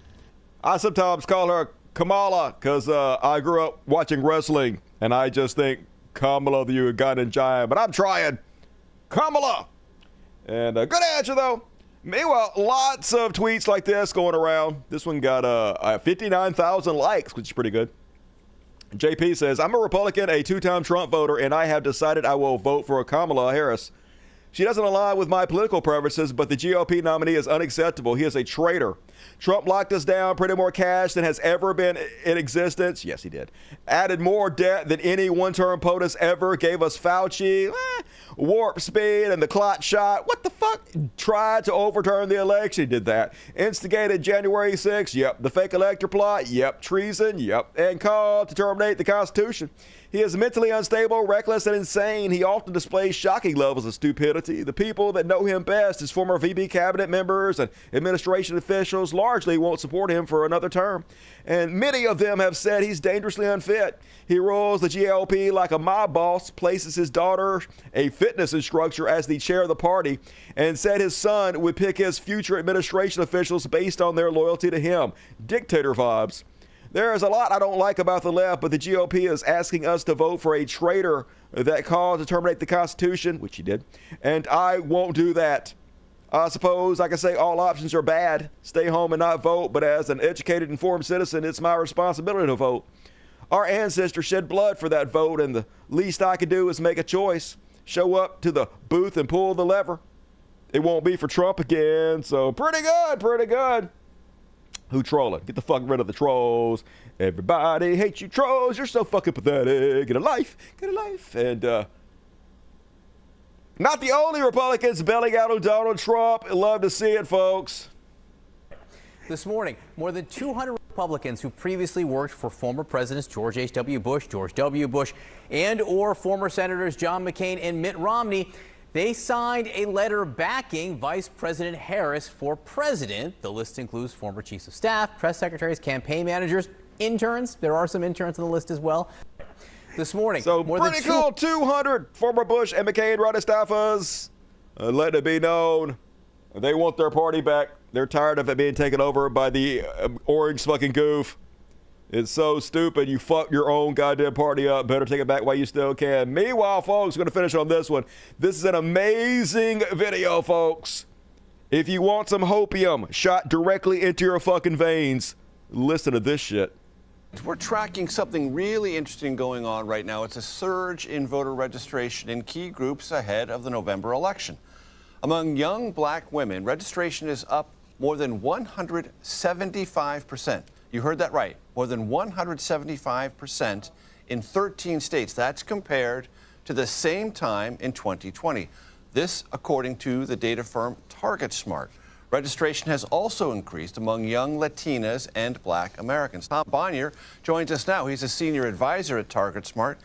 I sometimes call her Kamala because I grew up watching wrestling, and I just think Kamala the Ugandan giant, but I'm trying. Kamala! And a good answer, though. Meanwhile, lots of tweets like this going around. This one got 59,000 likes, which is pretty good. JP says, I'm a Republican, a two-time Trump voter, and I have decided I will vote for Kamala Harris. She doesn't align with my political preferences, but the GOP nominee is unacceptable. He is a traitor. Trump locked us down, printed more cash than has ever been in existence. Yes, he did. Added more debt than any one-term POTUS ever. Gave us Fauci, warp speed, and the clot shot. What the fuck? Tried to overturn the election. He did that. Instigated January 6th. Yep. The fake elector plot. Yep. Treason. Yep. And called to terminate the Constitution. He is mentally unstable, reckless, and insane. He often displays shocking levels of stupidity. The people that know him best, his former VP cabinet members and administration officials, largely won't support him for another term. And many of them have said he's dangerously unfit. He rules the GOP like a mob boss, places his daughter, a fitness instructor, as the chair of the party, and said his son would pick his future administration officials based on their loyalty to him. Dictator vibes. There is a lot I don't like about the left, but the GOP is asking us to vote for a traitor that called to terminate the Constitution, which he did, and I won't do that. I suppose I can say all options are bad, stay home and not vote, but as an educated, informed citizen, it's my responsibility to vote. Our ancestors shed blood for that vote, and the least I can do is make a choice, show up to the booth and pull the lever. It won't be for Trump again, so pretty good, pretty good. Who trolling? Get the fuck rid of the trolls. Everybody hates you trolls. You're so fucking pathetic. Get a life. Get a life. And not the only Republicans belling out on Donald Trump. Love to see it, folks. This morning, more than 200 Republicans who previously worked for former Presidents George H.W. Bush, George W. Bush, and or former Senators John McCain and Mitt Romney, they signed a letter backing Vice President Harris for president. The list includes former chiefs of staff, press secretaries, campaign managers, interns. There are some interns on the list as well. This morning, so more pretty than cool. 200 former Bush and McCain running staffers. Let it be known, they want their party back. They're tired of it being taken over by the orange fucking goof. It's so stupid. You fucked your own goddamn party up. Better take it back while you still can. Meanwhile, folks, we're going to finish on this one. This is an amazing video, folks. If you want some hopium shot directly into your fucking veins, listen to this shit. We're tracking something really interesting going on right now. It's a surge in voter registration in key groups ahead of the November election. Among young black women, registration is up more than 175%. You heard that right, more than 175% in 13 states. That's compared to the same time in 2020. This, according to the data firm TargetSmart. Registration has also increased among young Latinas and black Americans. Tom Bonnier joins us now. He's a senior advisor at TargetSmart.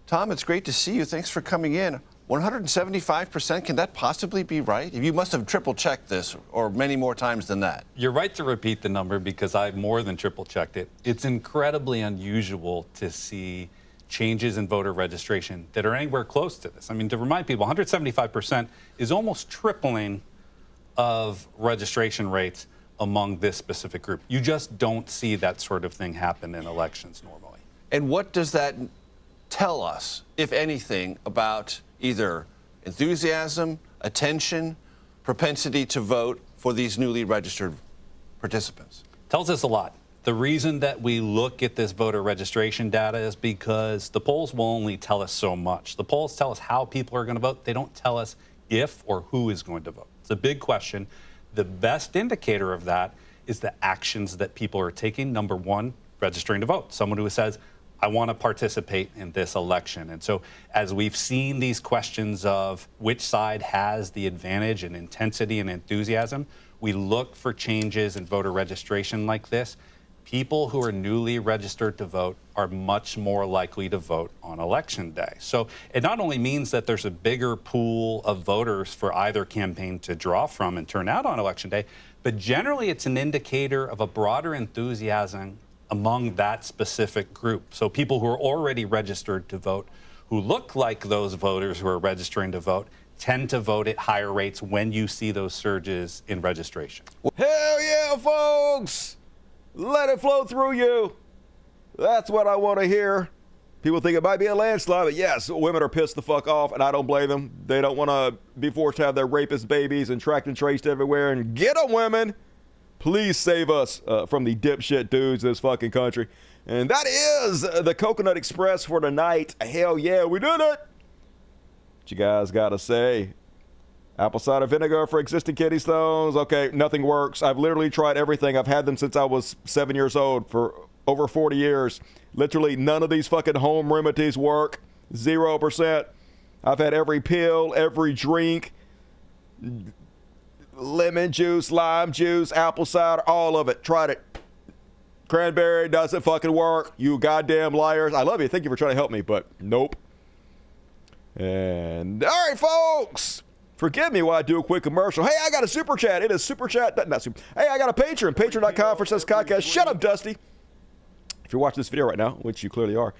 Tom, it's great to see you. Thanks for coming in. 175%, can that possibly be right? You must have triple checked this or many more times than that. You're right to repeat the number because I more than triple checked it. It's incredibly unusual to see changes in voter registration that are anywhere close to this. I mean, to remind people, 175% is almost tripling of registration rates among this specific group. You just don't see that sort of thing happen in elections normally. And what does that tell us, if anything, about either enthusiasm, attention, propensity to vote for these newly registered participants? Tells us a lot. The reason that we look at this voter registration data is because the polls will only tell us so much. The polls tell us how people are going to vote. They don't tell us if or who is going to vote. It's a big question. The best indicator of that is the actions that people are taking. Number one, registering to vote. Someone who says, I want to participate in this election. And so as we've seen these questions of which side has the advantage in intensity and enthusiasm, we look for changes in voter registration like this. People who are newly registered to vote are much more likely to vote on election day. So it not only means that there's a bigger pool of voters for either campaign to draw from and turn out on election day, but generally it's an indicator of a broader enthusiasm among that specific group. So people who are already registered to vote, who look like those voters who are registering to vote, tend to vote at higher rates when you see those surges in registration. Hell yeah, folks! Let it flow through you. That's what I want to hear. People think it might be a landslide, but yes, women are pissed the fuck off, and I don't blame them. They don't want to be forced to have their rapist babies and tracked and traced everywhere. And get them, women. Please save us from the dipshit dudes in this fucking country. And that is the Coconut Express for tonight. Hell yeah, we did it. What you guys got to say? Apple cider vinegar for existing kidney stones. Okay, nothing works. I've literally tried everything. I've had them since I was 7 years old for over 40 years. Literally none of these fucking home remedies work. 0%. I've had every pill, every drink, lemon juice, lime juice, apple cider, all of it. Tried it. Cranberry doesn't fucking work. You goddamn liars. I love you. Thank you for trying to help me, but nope. And all right, folks. Forgive me while I do a quick commercial. Hey, I got a super chat. It is super chat. Not super. Hey, I got a Patreon. Patreon.com/podcast. Shut up, Dusty. If you're watching this video right now, which you clearly are,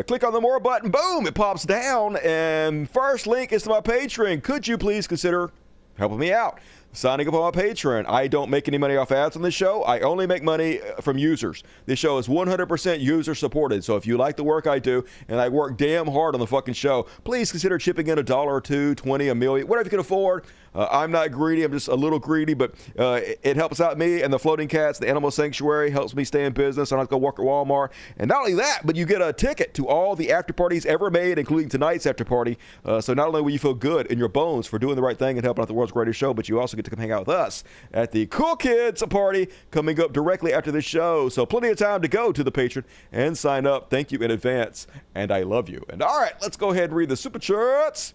click on the more button. Boom, it pops down. And first link is to my Patreon. Could you please consider helping me out? Signing up on my Patreon. I don't make any money off ads on this show. I only make money from users. This show is 100% user supported. So if you like the work I do, and I work damn hard on the fucking show, please consider chipping in $1 or $2, 20, a million, whatever you can afford. I'm not greedy. I'm just a little greedy, but it helps out me and the Floating Cats, the Animal Sanctuary, helps me stay in business. I don't have to go work at Walmart. And not only that, but you get a ticket to all the after parties ever made, including tonight's after party. So not only will you feel good in your bones for doing the right thing and helping out the world's greatest show, but you also get to come hang out with us at the Cool Kids party coming up directly after this show. So plenty of time to go to the Patreon and sign up. Thank you in advance, and I love you. And all right, let's go ahead and read the super chats.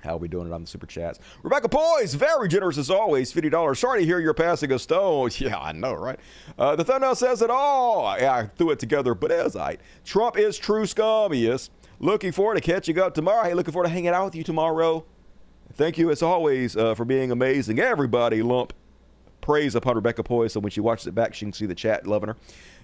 How are we doing it on the super chats? Rebecca Poise, very generous as always, $50. Sorry to hear you're passing a stone. Yeah, I know, right? The thumbnail says it all. Yeah, I threw it together, but as I. Trump is true scum, he is. Looking forward to catching up tomorrow. Hey, looking forward to hanging out with you tomorrow. Thank you, as always, for being amazing. Everybody lump praise upon Rebecca Poise, so when she watches it back, she can see the chat loving her.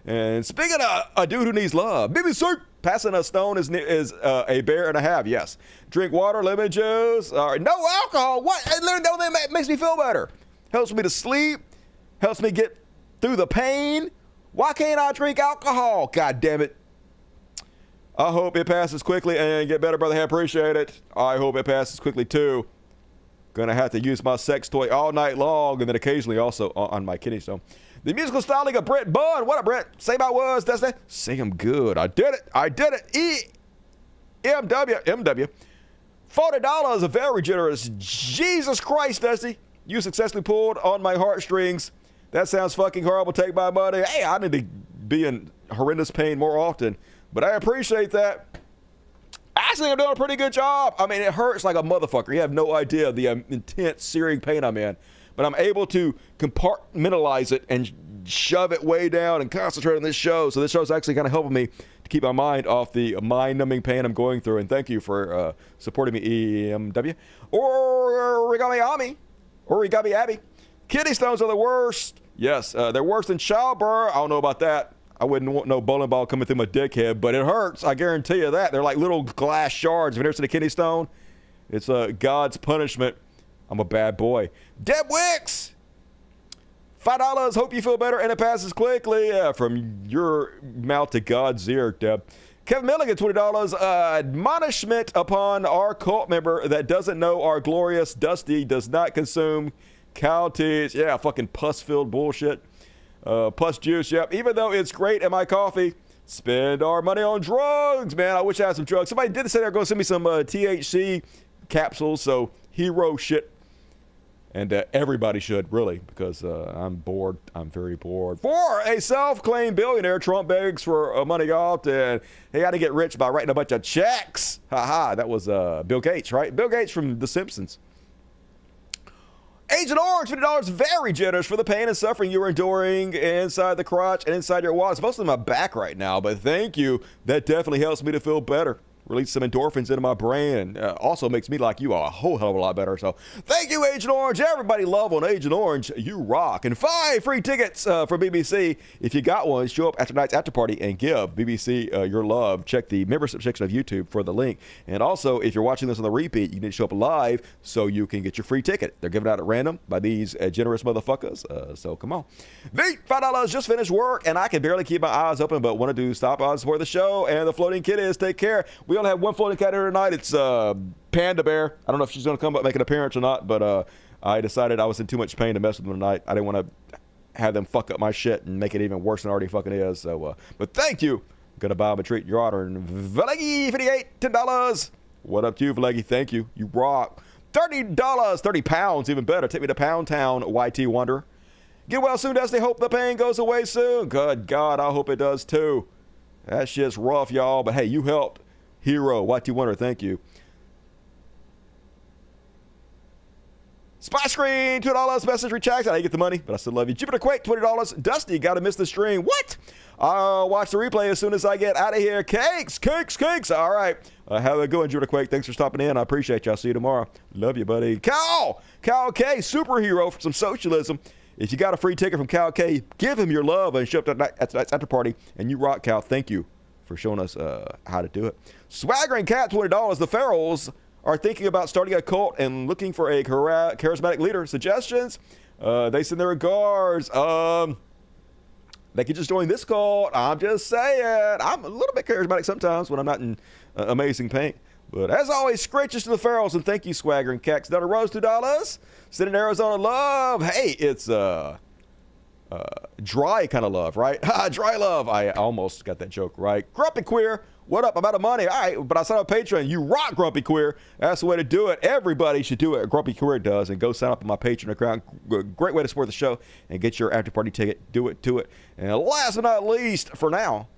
And speaking of a dude who needs love, Bibi Sir, passing a stone is a bear and a half, yes. Drink water, lemon juice, no alcohol. What? That makes me feel better. Helps me to sleep, helps me get through the pain. Why can't I drink alcohol? God damn it. I hope it passes quickly and get better, brother. I appreciate it. I hope it passes quickly, too. Gonna have to use my sex toy all night long and then occasionally also on my kidney stone. The musical styling of Brett Bunn. What up, Brett? Say my words, Dusty. Say them good. I did it. MW. $40 is very generous. Jesus Christ, Dusty. You successfully pulled on my heartstrings. That sounds fucking horrible. Take my money. Hey, I need to be in horrendous pain more often. But I appreciate that. Actually, I'm doing a pretty good job. I mean, it hurts like a motherfucker. You have no idea the intense, searing pain I'm in. But I'm able to compartmentalize it and shove it way down and concentrate on this show. So this show is actually kind of helping me to keep my mind off the mind-numbing pain I'm going through. And thank you for supporting me, EMW. Or Origami Abby. Kidney stones are the worst. Yes, they're worse than childbirth. I don't know about that. I wouldn't want no bowling ball coming through my dickhead, but it hurts. I guarantee you that. They're like little glass shards. Have you ever seen a kidney stone? It's God's punishment. I'm a bad boy. Deb Wicks, $5. Hope you feel better and it passes quickly. From your mouth to God's ear, Deb. Kevin Milligan, $20. Admonishment upon our cult member that doesn't know our glorious Dusty does not consume cow teas. Yeah, fucking pus-filled bullshit. Pus juice, yep. Even though it's great in my coffee, spend our money on drugs, man. I wish I had some drugs. Somebody did say they're going to send me some THC capsules, so hero shit. And everybody should, really, because I'm bored. I'm very bored. For a self-claimed billionaire, Trump begs for money off, and he had to get rich by writing a bunch of checks. Ha-ha, that was Bill Gates, right? Bill Gates from The Simpsons. Agent Orange, $50, very generous for the pain and suffering you are enduring inside the crotch and inside your wallet. It's mostly my back right now, but thank you. That definitely helps me to feel better. Release some endorphins into my brain. Also makes me like you a whole hell of a lot better. So thank you, Agent Orange. Everybody love on Agent Orange. You rock. And 5 free tickets for BBC. If you got one, show up at tonight's after party and give BBC your love. Check the membership section of YouTube for the link. And also, if you're watching this on the repeat, you need to show up live so you can get your free ticket. They're given out at random by these generous motherfuckers. So come on. Veet, $5 just finished work, and I can barely keep my eyes open, but wanted to stop by and support the show. And the floating kid is take care. We only have one floating cat here tonight. It's Panda Bear. I don't know if she's going to come up make an appearance or not, but I decided I was in too much pain to mess with them tonight. I didn't want to have them fuck up my shit and make it even worse than it already fucking is. So, but thank you. Gonna buy them a treat. Your honor. And Valeggy, 58, $10. What up to you, Valeggy? Thank you. You rock. $30, 30 pounds, even better. Take me to Pound Town, YT Wonder. Get well soon, Destiny. Hope the pain goes away soon. Good God, I hope it does too. That shit's rough, y'all. But hey, you helped. Hero, YT Wonder, thank you. Spy Screen, $2. Message rechecks. I didn't get the money, but I still love you. Jupiter Quake, $20. Dusty, gotta miss the stream. What? I'll watch the replay as soon as I get out of here. Cakes. All right. Have a good one, Jupiter Quake. Thanks for stopping in. I appreciate you. I'll see you tomorrow. Love you, buddy. Cal K, superhero for some socialism. If you got a free ticket from Cal K, give him your love and show up at tonight's after party. And you rock, Cal. Thank you for showing us how to do it. Swaggering Cat, $20. The Ferals are thinking about starting a cult and looking for a charismatic leader. Suggestions? They send their regards. They could just join this cult. I'm just saying. I'm a little bit charismatic sometimes when I'm not in amazing pain. But as always, scratches to the Ferals, and thank you, Swagger and Cax. Donna Rose, $2. Sending Arizona love. Hey, it's dry kind of love, right? Dry love. I almost got that joke right. Grumpy Queer. What up? I'm out of money. All right, but I signed up Patreon. You rock, Grumpy Queer. That's the way to do it. Everybody should do it. Grumpy Queer does. And go sign up on my Patreon account. Great way to support the show and get your after party ticket. Do it to it. And last but not least, for now,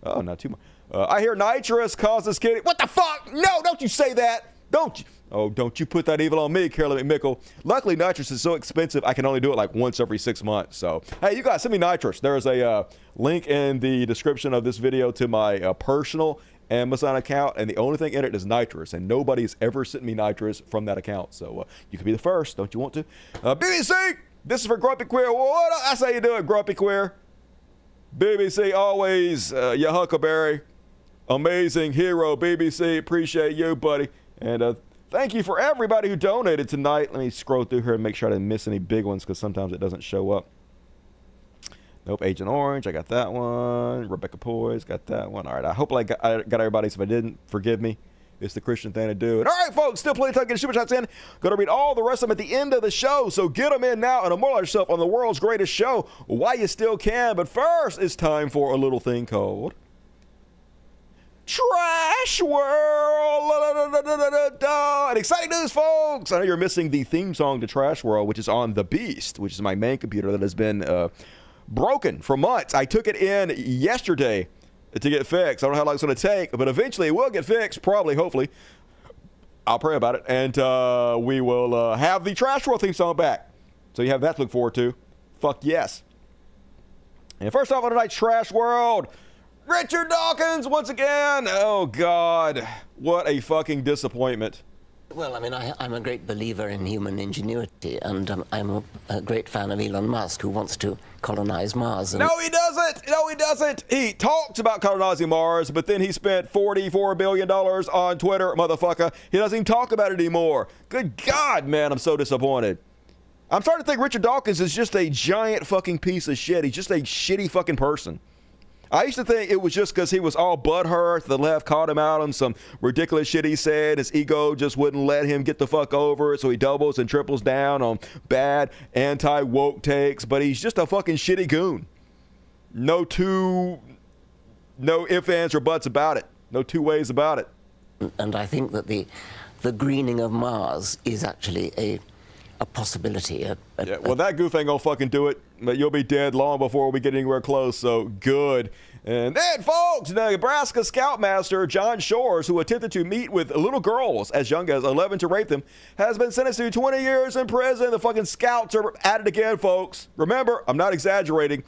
not too much. I hear nitrous causes kidney. What the fuck? No, don't you say that. Don't you? Oh, don't you put that evil on me, Carolyn McMickle. Luckily, nitrous is so expensive, I can only do it like once every 6 months. So, hey, you guys, send me nitrous. There's a link in the description of this video to my personal Amazon account, and the only thing in it is nitrous, and nobody's ever sent me nitrous from that account. So, you can be the first. Don't you want to? BBC, this is for Grumpy Queer. What? That's how you do it, Grumpy Queer. BBC, always your huckleberry. Amazing hero, BBC. Appreciate you, buddy. And thank you for everybody who donated tonight. Let me scroll through here and make sure I didn't miss any big ones because sometimes it doesn't show up. Nope, Agent Orange, I got that one. Rebecca Poise, got that one. All right, I hope I got everybody's. If I didn't, forgive me. It's the Christian thing to do. And all right, folks, still plenty of time to get super chats in. Going to read all the rest of them at the end of the show. So get them in now and immortalize yourself on the world's greatest show while you still can. But first, it's time for a little thing called Trash World. And exciting news, folks. I know you're missing the theme song to Trash World, which is on The Beast, which is my main computer that has been broken for months. I took it in yesterday to get fixed. I don't know how long it's going to take, but eventually it will get fixed, probably, hopefully. I'll pray about it. And we will have the Trash World theme song back. So you have that to look forward to. Fuck yes. And first off on tonight's Trash World, Richard Dawkins once again. Oh, God. What a fucking disappointment. Well, I mean, I'm a great believer in human ingenuity, and I'm a great fan of Elon Musk, who wants to colonize Mars. No, he doesn't. No, he doesn't. He talks about colonizing Mars, but then he spent $44 billion on Twitter, motherfucker. He doesn't even talk about it anymore. Good God, man, I'm so disappointed. I'm starting to think Richard Dawkins is just a giant fucking piece of shit. He's just a shitty fucking person. I used to think it was just because he was all butthurt. The left caught him out on some ridiculous shit he said. His ego just wouldn't let him get the fuck over it, so he doubles and triples down on bad anti-woke takes. But he's just a fucking shitty goon. No ifs, ands, or buts about it. No two ways about it. And I think that the greening of Mars is actually a possibility. Yeah, well, that goof ain't gonna fucking do it. But you'll be dead long before we get anywhere close, so good. And then, folks, Nebraska Scoutmaster John Shores, who attempted to meet with little girls as young as 11 to rape them, has been sentenced to 20 years in prison. The fucking scouts are at it again, folks. Remember, I'm not exaggerating.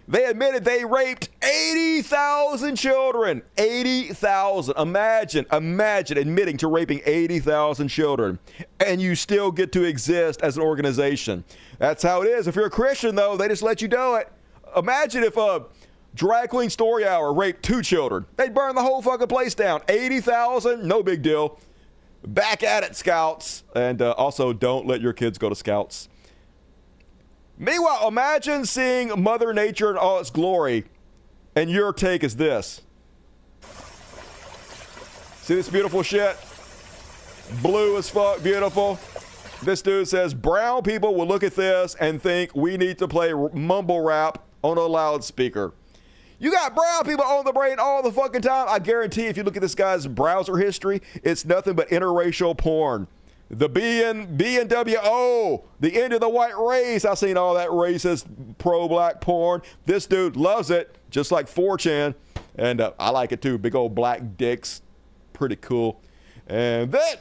They admitted they raped 80,000 children. 80,000. Imagine admitting to raping 80,000 children, and you still get to exist as an organization. That's how it is. If you're a Christian, though, they just let you do it. Imagine if a Drag Queen Story Hour raped 2 children. They'd burn the whole fucking place down. 80,000, no big deal. Back at it, Scouts. And also, don't let your kids go to Scouts. Meanwhile, imagine seeing Mother Nature in all its glory, and your take is this. See this beautiful shit? Blue as fuck, beautiful. This dude says brown people will look at this and think we need to play mumble rap on a loudspeaker. You got brown people on the brain all the fucking time. I guarantee if you look at this guy's browser history, it's nothing but interracial porn. The B and W, oh, the end of the white race. I've seen all that racist pro-black porn. This dude loves it, just like 4chan. And I like it too. Big old black dicks. Pretty cool. And then,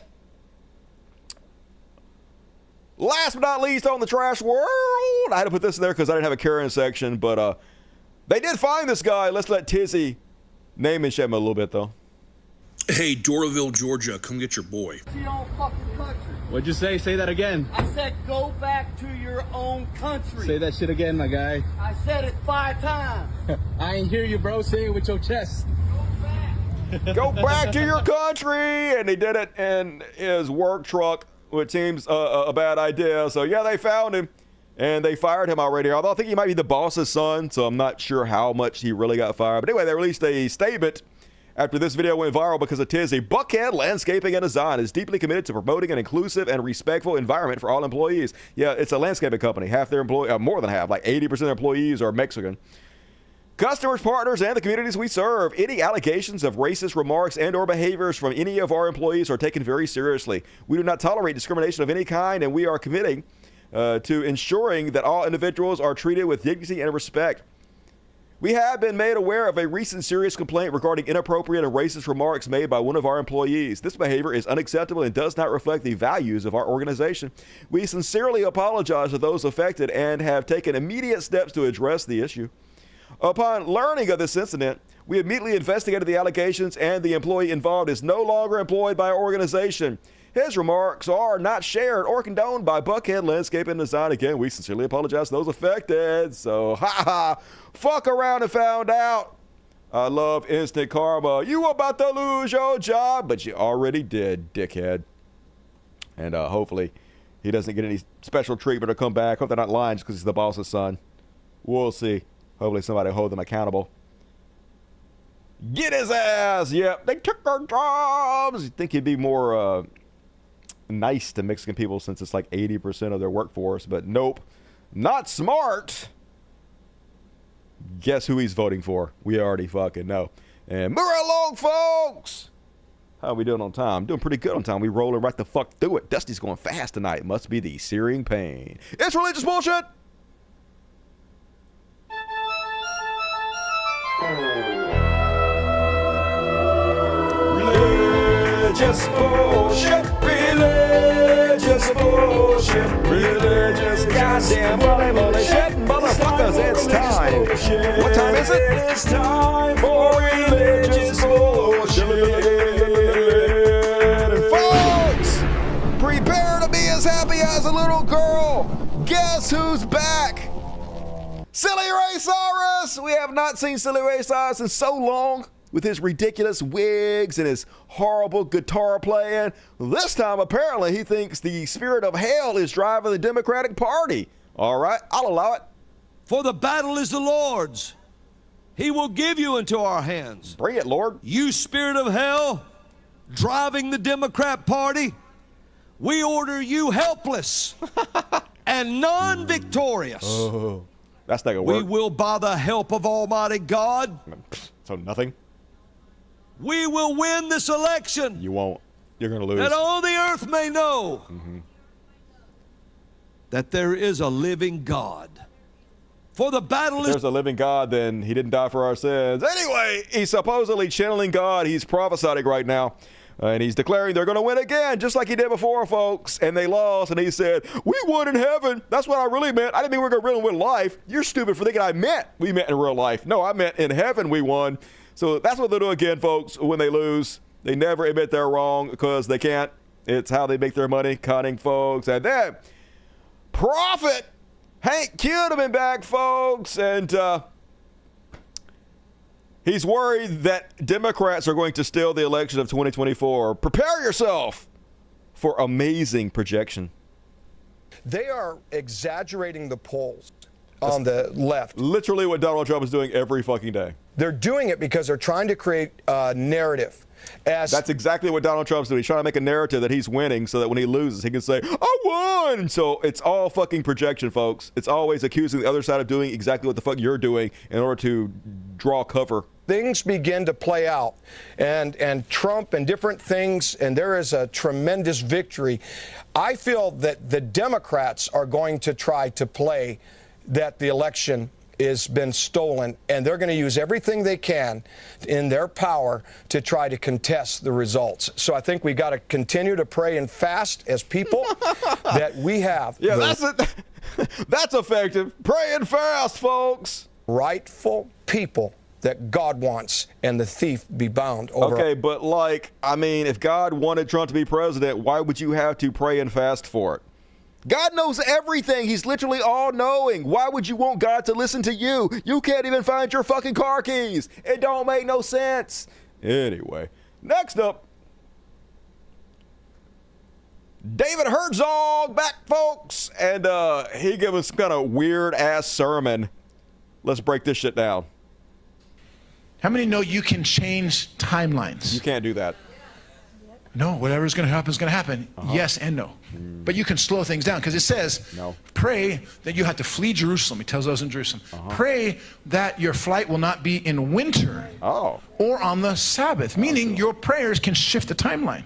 last but not least on the trash world, I had to put this in there because I didn't have a Karen section, but they did find this guy. Let's let Tizzy name and shame a little bit, though. Hey, Doraville, Georgia, come get your boy. Your own fucking country. What'd you say? Say that again. I said go back to your own country. Say that shit again, my guy. I said it 5 times. I ain't hear you, bro. Say it with your chest. Go back to your country. And he did it in his work truck, which seems a bad idea. So, yeah, they found him. And they fired him already. Although I think he might be the boss's son, so I'm not sure how much he really got fired. But anyway, they released a statement after this video went viral because of Tizzy. Buckhead Landscaping and Design is deeply committed to promoting an inclusive and respectful environment for all employees. Yeah, it's a landscaping company. Half their employees, more than half, like 80% of their employees are Mexican. Customers, partners, and the communities we serve. Any allegations of racist remarks and or behaviors from any of our employees are taken very seriously. We do not tolerate discrimination of any kind, and we are committing to ensuring that all individuals are treated with dignity and respect. We have been made aware of a recent serious complaint regarding inappropriate and racist remarks made by one of our employees. This behavior is unacceptable and does not reflect the values of our organization. We sincerely apologize to those affected and have taken immediate steps to address the issue. Upon learning of this incident, we immediately investigated the allegations, and the employee involved is no longer employed by our organization. His remarks are not shared or condoned by Buckhead Landscaping and Design. Again, we sincerely apologize to those affected. So, fuck around and found out. I love instant karma. You were about to lose your job, but you already did, dickhead. And hopefully he doesn't get any special treatment or come back. Hope they're not lying just because he's the boss's son. We'll see. Hopefully somebody will hold them accountable. Get his ass. Yep, they took our jobs. You'd think he'd be more nice to Mexican people since it's like 80% of their workforce, but nope, not smart. Guess who he's voting for? We already fucking know. And move along, folks. How are we doing on time? Doing pretty good on time. We rolling right the fuck through it. Dusty's going fast tonight. Must be the searing pain. It's religious bullshit. Religious bullshit, religious bullshit, religious goddamn bully shit, motherfuckers, it's time. What time is it? It's time for religious bullshit. And folks, prepare to be as happy as a little girl. Guess who's back? Silly Ray Cyrus! We have not seen Silly Ray Cyrus in so long. With his ridiculous wigs and his horrible guitar playing. This time, apparently, he thinks the spirit of hell is driving the Democratic Party. All right, I'll allow it. For the battle is the Lord's. He will give you into our hands. Bring it, Lord. You spirit of hell, driving the Democrat Party, we order you helpless and non-victorious. Oh, that's not gonna work. We will, by the help of Almighty God. So nothing? We will win this election. You won't. You're going to lose. That all the earth may know that there is a living God. For the battle if there's a living God, then he didn't die for our sins. Anyway, he's supposedly channeling God. He's prophesying right now. And he's declaring they're going to win again, just like he did before, folks. And they lost, and he said, we won in heaven. That's what I really meant. I didn't think we were going to really win life. You're stupid for thinking we meant in real life. No, I meant in heaven we won. So that's what they'll do again, folks, when they lose. They never admit they're wrong because they can't. It's how they make their money, cunning, folks. And then, Prophet Hank Q have been back, folks, and he's worried that Democrats are going to steal the election of 2024. Prepare yourself for amazing projection. They are exaggerating the polls on the left. Literally what Donald Trump is doing every fucking day. They're doing it because they're trying to create a narrative. That's exactly what Donald Trump's doing. He's trying to make a narrative that he's winning so that when he loses, he can say, I won! So it's all fucking projection, folks. It's always accusing the other side of doing exactly what the fuck you're doing in order to draw cover. Things begin to play out, and Trump and different things, and there is a tremendous victory. I feel that the Democrats are going to try to play that the election has been stolen, and they're going to use everything they can in their power to try to contest the results. So I think we got to continue to pray and fast as people that we have. Yeah, that's effective. Pray and fast, folks. Rightful people that God wants, and the thief be bound over. Okay, but if God wanted Trump to be president, why would you have to pray and fast for it? God knows everything. He's literally all-knowing. Why would you want God to listen to you? You can't even find your fucking car keys. It don't make no sense. Anyway, next up, David Herzog back, folks. And he gave us some kind of weird-ass sermon. Let's break this shit down. How many know you can change timelines? You can't do that. No, whatever's going to happen is going to happen. Yes and no. But you can slow things down because it says, pray that you have to flee Jerusalem. He tells those in Jerusalem. Pray that your flight will not be in winter or on the Sabbath, meaning your prayers can shift the timeline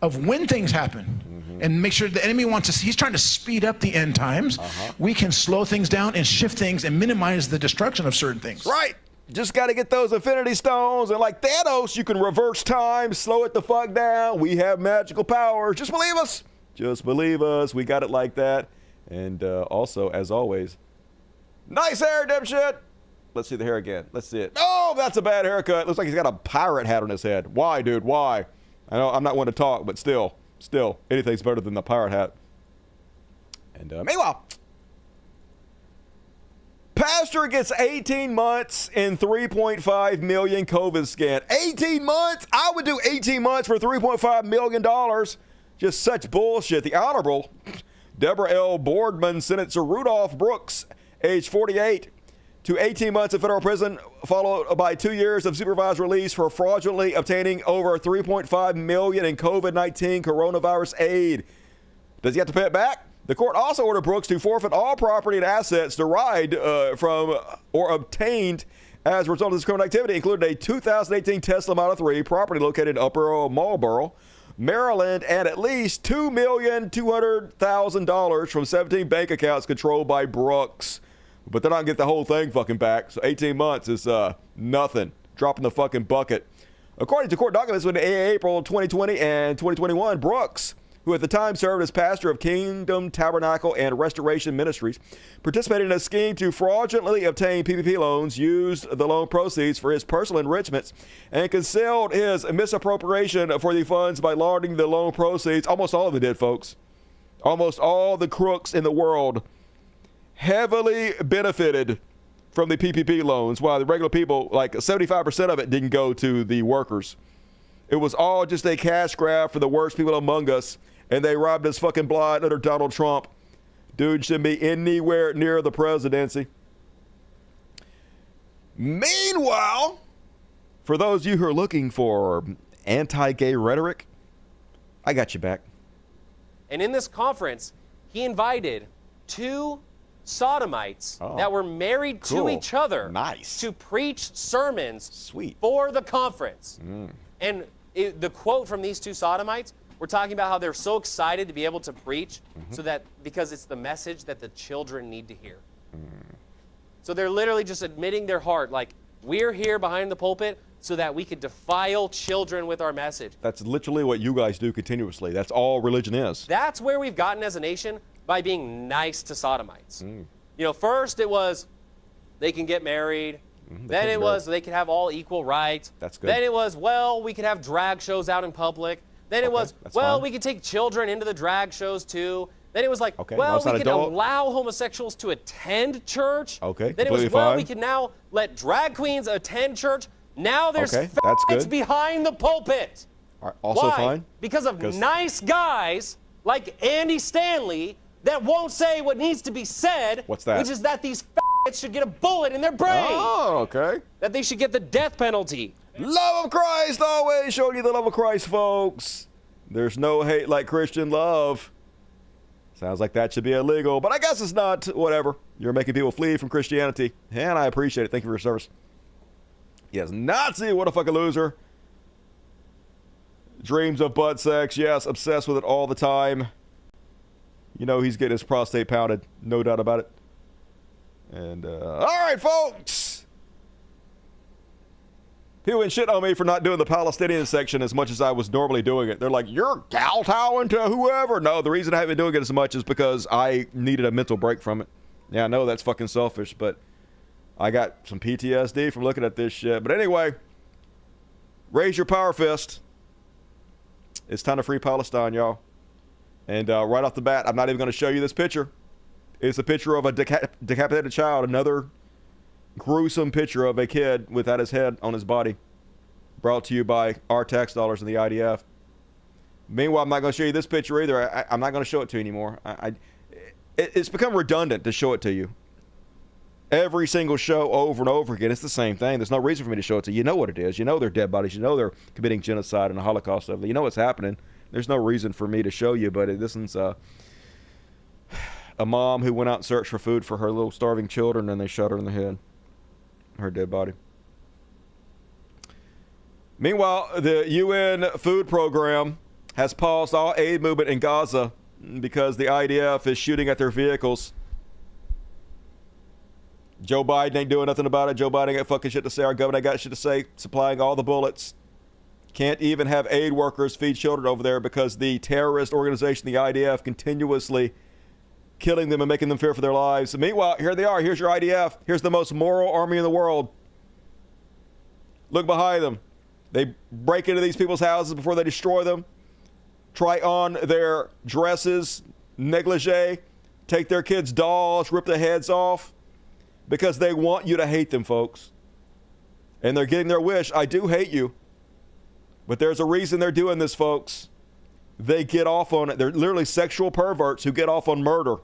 of when things happen and make sure the enemy wants to see. He's trying to speed up the end times. We can slow things down and shift things and minimize the destruction of certain things. Right. Just got to get those Infinity Stones. And like Thanos, you can reverse time, slow it the fuck down. We have magical powers. Just believe us. Just believe us. We got it like that. And also, as always, nice hair, dipshit. Let's see the hair again. Let's see it. Oh, that's a bad haircut. Looks like he's got a pirate hat on his head. Why, dude? Why? I know I'm not one to talk, but still, anything's better than the pirate hat. And meanwhile, pastor gets 18 months and 3.5 million COVID scan. 18 months? I would do 18 months for $3.5 million. Just such bullshit. The Honorable Deborah L. Boardman sentenced Rudolph Brooks, age 48, to 18 months in federal prison, followed by 2 years of supervised release for fraudulently obtaining over $3.5 million in COVID-19 coronavirus aid. Does he have to pay it back? The court also ordered Brooks to forfeit all property and assets derived from or obtained as a result of this criminal activity, including a 2018 Tesla Model 3 property located in Upper Marlboro, Maryland, and at least $2,200,000 from 17 bank accounts controlled by Brooks. But they're not going to get the whole thing fucking back. So 18 months is nothing. Dropping the fucking bucket. According to court documents in April 2020 and 2021, Brooks, who at the time served as pastor of Kingdom Tabernacle and Restoration Ministries, participated in a scheme to fraudulently obtain PPP loans, used the loan proceeds for his personal enrichments, and concealed his misappropriation for the funds by laundering the loan proceeds. Almost all of it did, folks. Almost all the crooks in the world heavily benefited from the PPP loans, while the regular people, like 75% of it didn't go to the workers. It was all just a cash grab for the worst people among us, and they robbed us fucking blind under Donald Trump. Dude shouldn't be anywhere near the presidency. Meanwhile, for those of you who are looking for anti-gay rhetoric, I got you back. And in this conference, he invited two sodomites that were married to each other to preach sermons for the conference. And the quote from these two sodomites, we're talking about how they're so excited to be able to preach because it's the message that the children need to hear. So they're literally just admitting their heart, like, we're here behind the pulpit so that we could defile children with our message. That's literally what you guys do continuously. That's all religion is. That's where we've gotten as a nation by being nice to sodomites. You know, first it was they can get married. Then it was they could have all equal rights. That's good. Then it was, well, we could have drag shows out in public. Then it was, well, we could take children into the drag shows too. Then it was like, well, we could allow homosexuals to attend church. Okay, then it was, well, we can now let drag queens attend church. Now there's that's behind the pulpit. Also Why? fine. Because of nice guys like Andy Stanley that won't say what needs to be said. What's that? Which is that these should get a bullet in their brain. Oh, okay. That they should get the death penalty. Love of Christ, always showing you the love of Christ, folks. There's no hate like Christian love. Sounds like that should be illegal, but I guess it's not. Whatever. You're making people flee from Christianity, and I appreciate it. Thank you for your service. Yes, Nazi, what a fucking loser. Dreams of butt sex, yes, obsessed with it all the time. You know he's getting his prostate pounded, no doubt about it. And, all right, folks. People can shit on me for not doing the Palestinian section as much as I was normally doing it. They're like, you're kowtowing to whoever. No, the reason I haven't been doing it as much is because I needed a mental break from it. Yeah, I know that's fucking selfish, but I got some PTSD from looking at this shit. But anyway, raise your power fist. It's time to free Palestine, y'all. And right off the bat, I'm not even going to show you this picture. It's a picture of a decapitated child, another gruesome picture of a kid without his head on his body, brought to you by our tax dollars and the IDF. Meanwhile, I'm not going to show you this picture either. I'm not going to show it to you anymore. It's become redundant to show it to you. Every single show over and over again, it's the same thing. There's no reason for me to show it to you. You know what it is. You know they're dead bodies. You know they're committing genocide and the Holocaust. You know what's happening. There's no reason for me to show you, but this is a mom who went out and searched for food for her little starving children, and they shot her in the head. Her dead body. Meanwhile, the UN food program has paused all aid movement in Gaza because the IDF is shooting at their vehicles. Joe Biden ain't doing nothing about it. Joe Biden got fucking shit to say. Our government got shit to say, supplying all the bullets. Can't even have aid workers feed children over there because the terrorist organization, the IDF, continuously killing them and making them fear for their lives. Meanwhile, here they are. Here's your IDF. Here's the most moral army in the world. Look behind them. They break into these people's houses before they destroy them, try on their dresses, negligee, take their kids' dolls, rip their heads off, because they want you to hate them, folks. And they're getting their wish. I do hate you. But there's a reason they're doing this, folks. They get off on it. They're literally sexual perverts who get off on murder.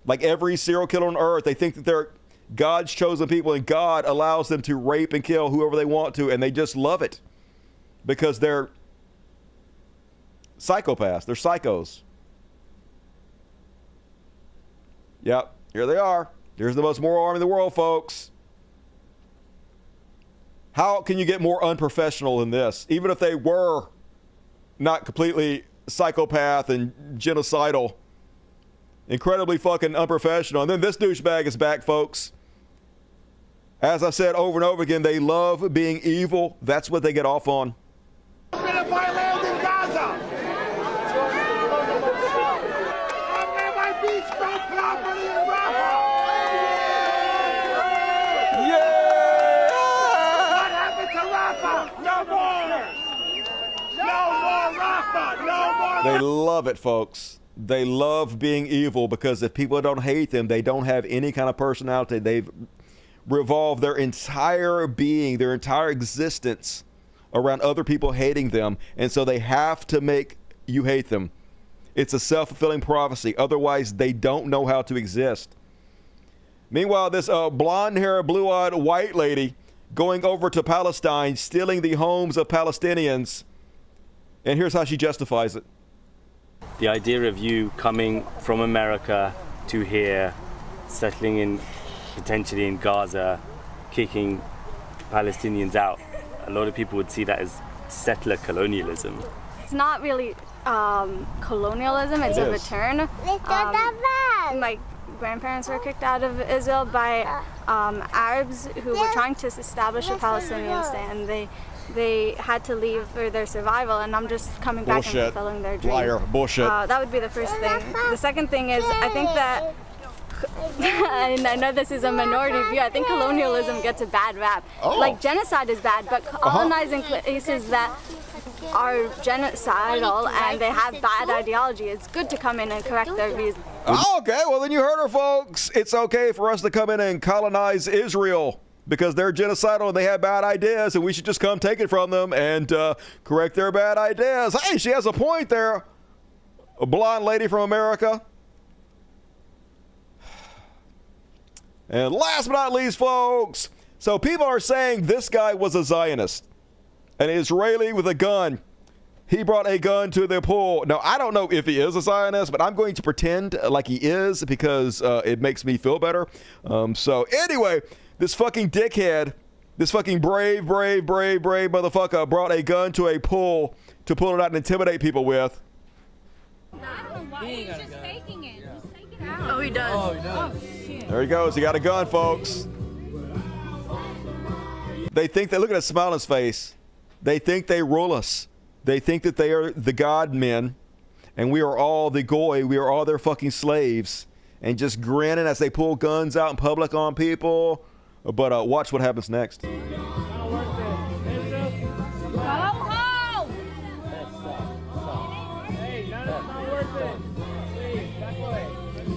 Like every serial killer on earth, they think that they're God's chosen people and God allows them to rape and kill whoever they want to, and they just love it because they're psychopaths. They're psychos. Yep, here they are. Here's the most moral army in the world, folks. How can you get more unprofessional than this? Even if they were not completely psychopath and genocidal, incredibly fucking unprofessional. And then this douchebag is back, folks. As I said over and over again, they love being evil. That's what they get off on. They love it, folks. They love being evil because if people don't hate them, they don't have any kind of personality. They've revolved their entire being, their entire existence around other people hating them. And so they have to make you hate them. It's a self-fulfilling prophecy. Otherwise, they don't know how to exist. Meanwhile, this blonde-haired, blue-eyed white lady going over to Palestine, stealing the homes of Palestinians. And here's how she justifies it. The idea of you coming from America to here, settling in potentially in Gaza, kicking Palestinians out, a lot of people would see that as settler colonialism. It's not really colonialism, it's a return. Like grandparents were kicked out of Israel by Arabs who were trying to establish a Palestinian state, and they had to leave for their survival, and I'm just coming back and fulfilling their dream. Liar. Bullshit. That would be the first thing. The second thing is, I think that, and I know this is a minority view, I think colonialism gets a bad rap. Like genocide is bad, but colonizing places that are genocidal and they have bad ideology, it's good to come in and correct their views. Oh, okay, well then you heard her, folks. It's okay for us to come in and colonize Israel because they're genocidal and they have bad ideas, and we should just come take it from them and correct their bad ideas. Hey, she has a point there. A blonde lady from America. And last but not least, folks, so people are saying this guy was a Zionist, an Israeli with a gun. He brought a gun to the pool. Now, I don't know if he is a Zionist, but I'm going to pretend like he is because it makes me feel better. So anyway, this fucking dickhead, this fucking brave motherfucker brought a gun to a pool to pull it out and intimidate people with. He's just faking it. Just take it out. Oh, he does. Oh, he does. There he goes. He got a gun, folks. They think they look at that smile on his face. They think they rule us. They think that they are the God men, and we are all the goy. We are all their fucking slaves, and just grinning as they pull guns out in public on people. But watch what happens next.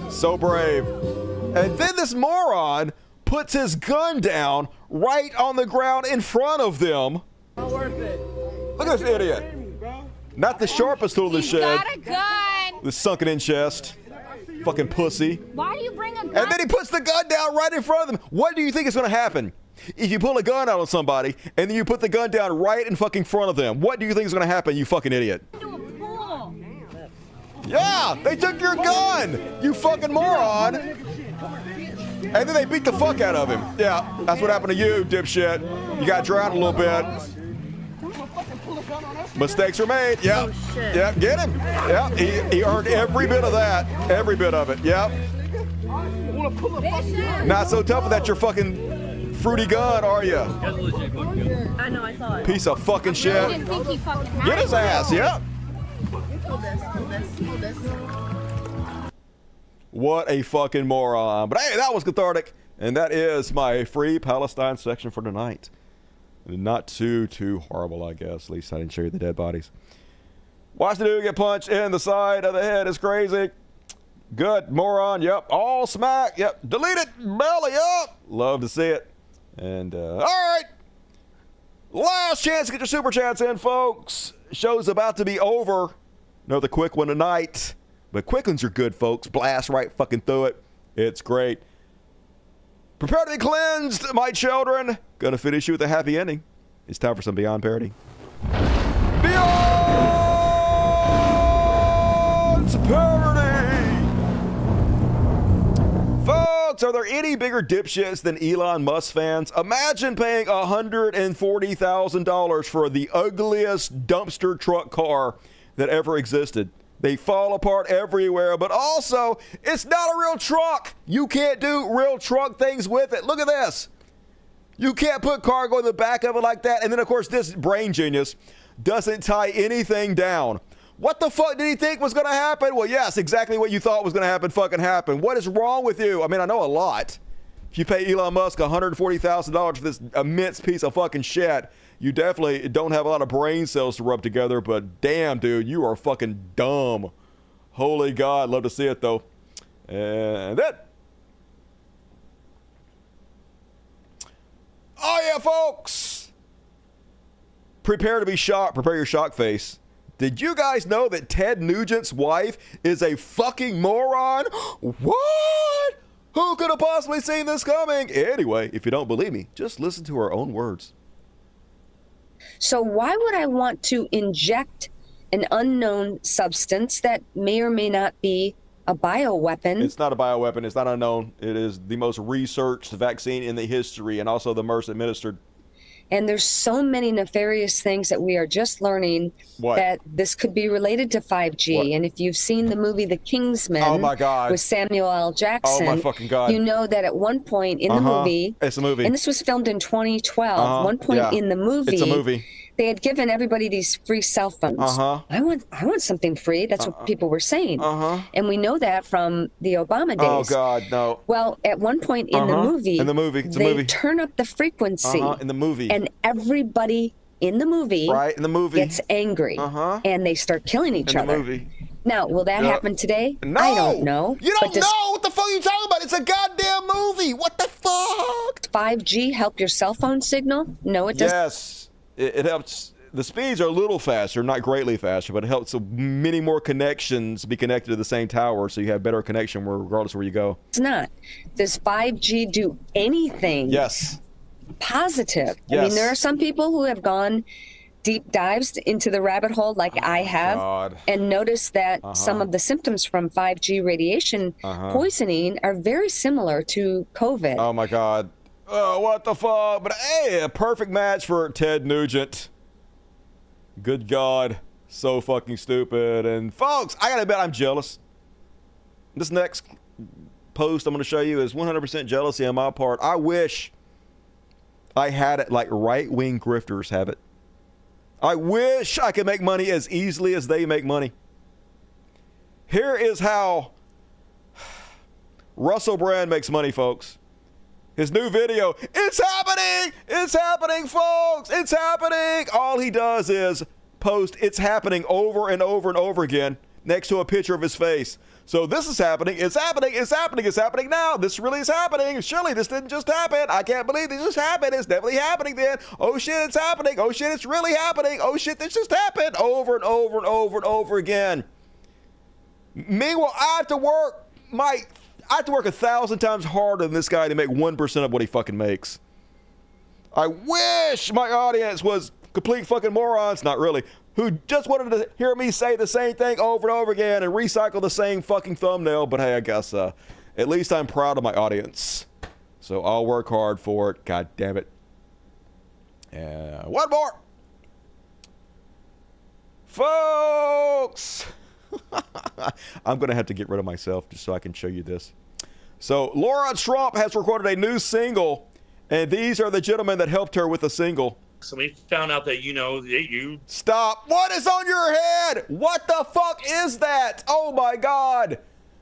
So brave. And then this moron puts his gun down right on the ground in front of them. Look at this idiot. Not the sharpest tool in the shed. Got a gun. The sunken in chest. Fucking pussy. Why do you bring a gun? And then he puts the gun down right in front of them. What do you think is going to happen? If you pull a gun out on somebody and then you put the gun down right in fucking front of them, what do you think is going to happen, you fucking idiot? Yeah, they took your gun, you fucking moron. And then they beat the fuck out of him. Yeah, that's what happened to you, dipshit. You got drowned a little bit. Mistakes were made. Yep. Yep, get him. Yep, he earned every bit of that. Every bit of it. Yep. Not so tough with that your fucking fruity gun, are you? I know, I saw it. Piece of fucking shit. I didn't think he fucking had Get his ass, yep. Hold this. What a fucking moron. But hey, that was cathartic. And that is my Free Palestine section for tonight. Not too horrible, I guess. At least I didn't show you the dead bodies. Watch the dude get punched in the side of the head. It's crazy. Good. Moron. Yep. All smack. Yep. Delete it. Belly up. Love to see it. And, all right. Last chance to get your super chats in, folks. Show's about to be over. Another quick one tonight. But quick ones are good, folks. Blast right fucking through it. It's great. Prepare to be cleansed, my children. Gonna finish you with a happy ending. It's time for some Beyond Parody. Beyond Parody! Folks, are there any bigger dipshits than Elon Musk fans? Imagine paying $140,000 for the ugliest dumpster truck car that ever existed. They fall apart everywhere, but also, it's not a real truck. You can't do real truck things with it. Look at this. You can't put cargo in the back of it like that. And then, of course, this brain genius doesn't tie anything down. What the fuck did he think was going to happen? Well, yes, exactly what you thought was going to happen fucking happened. What is wrong with you? I mean, I know a lot. If you pay Elon Musk $140,000 for this immense piece of fucking shit, you definitely don't have a lot of brain cells to rub together, but damn, dude, you are fucking dumb. Holy God, love to see it, though. And then, oh yeah, folks, prepare to be shocked. Prepare your shock face. Did you guys know that Ted Nugent's wife is a fucking moron? What? Who could have possibly seen this coming? Anyway, if you don't believe me, just listen to her own words. So why would I want to inject an unknown substance that may or may not be a bioweapon? It's not a bioweapon. It's not unknown. It is the most researched vaccine in the history and also the most administered. And there's so many nefarious things that we are just learning What? that this could be related to 5G. What? And if you've seen the movie The Kingsman Oh, my God. with Samuel L. Jackson, Oh, my fucking God. you know that at one point in the movie, It's a movie. and this was filmed in 2012, one point Yeah. in the movie, It's a movie. they had given everybody these free cell phones. I want something free. That's what people were saying. And we know that from the Obama days. Oh, God, no. Well, at one point in the movie, it's a they movie. turn up the frequency In the movie. and everybody in the movie, gets angry and they start killing each In the other. movie. Now, will that Yeah. happen today? No! I don't know. You But don't does know what the fuck you talking about. It's a goddamn movie. What the fuck? 5G help your cell phone signal? No, it doesn't. Yes, it helps. The speeds are a little faster, not greatly faster, but it helps many more connections be connected to the same tower, so you have better connection regardless of where you go. It's not. Does 5G do anything Yes. positive? I Yes. mean, there are some people who have gone deep dives into the rabbit hole like I have God. and noticed that some of the symptoms from 5G radiation poisoning are very similar to COVID. Oh my God. Oh, what the fuck? But hey, a perfect match for Ted Nugent. Good God. So fucking stupid. And folks, I gotta admit I'm jealous. This next post I'm gonna show you is 100% jealousy on my part. I wish I had it like right-wing grifters have it. I wish I could make money as easily as they make money. Here is how Russell Brand makes money, folks. His new video, it's happening! It's happening, folks! It's happening! All he does is post, it's happening over and over and over again next to a picture of his face. So this is happening, it's happening, it's happening, it's happening now. This really is happening. Surely this didn't just happen. I can't believe this just happened. It's definitely happening then. Oh shit, it's happening. Oh shit, it's really happening. Oh shit, this just happened. Over and over and over and over again. Meanwhile, I have to work 1,000 times harder than this guy to make 1% of what he fucking makes. I wish my audience was complete fucking morons, not really, who just wanted to hear me say the same thing over and over again and recycle the same fucking thumbnail. But hey, I guess at least I'm proud of my audience. So I'll work hard for it. God damn it. One more. Folks. I'm going to have to get rid of myself just so I can show you this. So Laura Trump has recorded a new single, and these are the gentlemen that helped her with the single. So we found out that, you... Stop. What is on your head? What the fuck is that? Oh, my God.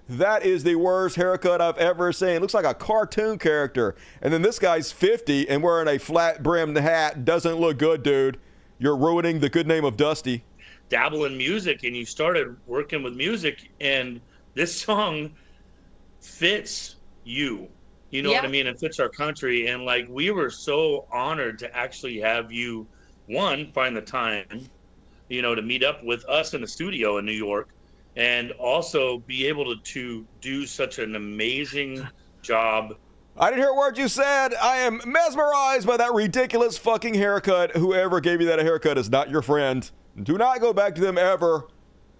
That is the worst haircut I've ever seen. Looks like a cartoon character. And then this guy's 50 and wearing a flat-brimmed hat. Doesn't look good, dude. You're ruining the good name of Dusty. dabble in music and you started working with music, and this song fits you. You know what I mean? It fits our country. And like, we were so honored to actually have you, one, find the time, to meet up with us in the studio in New York, and also be able to do such an amazing job. I didn't hear a word you said. I am mesmerized by that ridiculous fucking haircut. Whoever gave you that haircut is not your friend. Do not go back to them ever.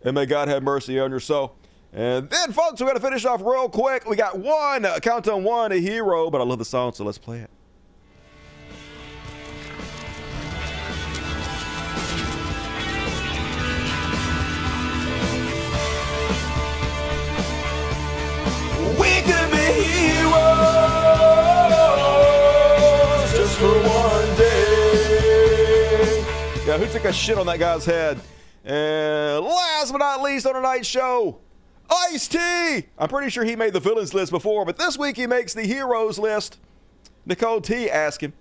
And may God have mercy on your soul. And then, folks, we got to finish off real quick. We got one, countdown one, a hero, but I love the song, so let's play it. We could be heroes just for one day. Yeah, who took a shit on that guy's head? And last but not least on tonight's show, Ice-T. I'm pretty sure he made the villains list before, but this week he makes the heroes list. Nicole T asked him,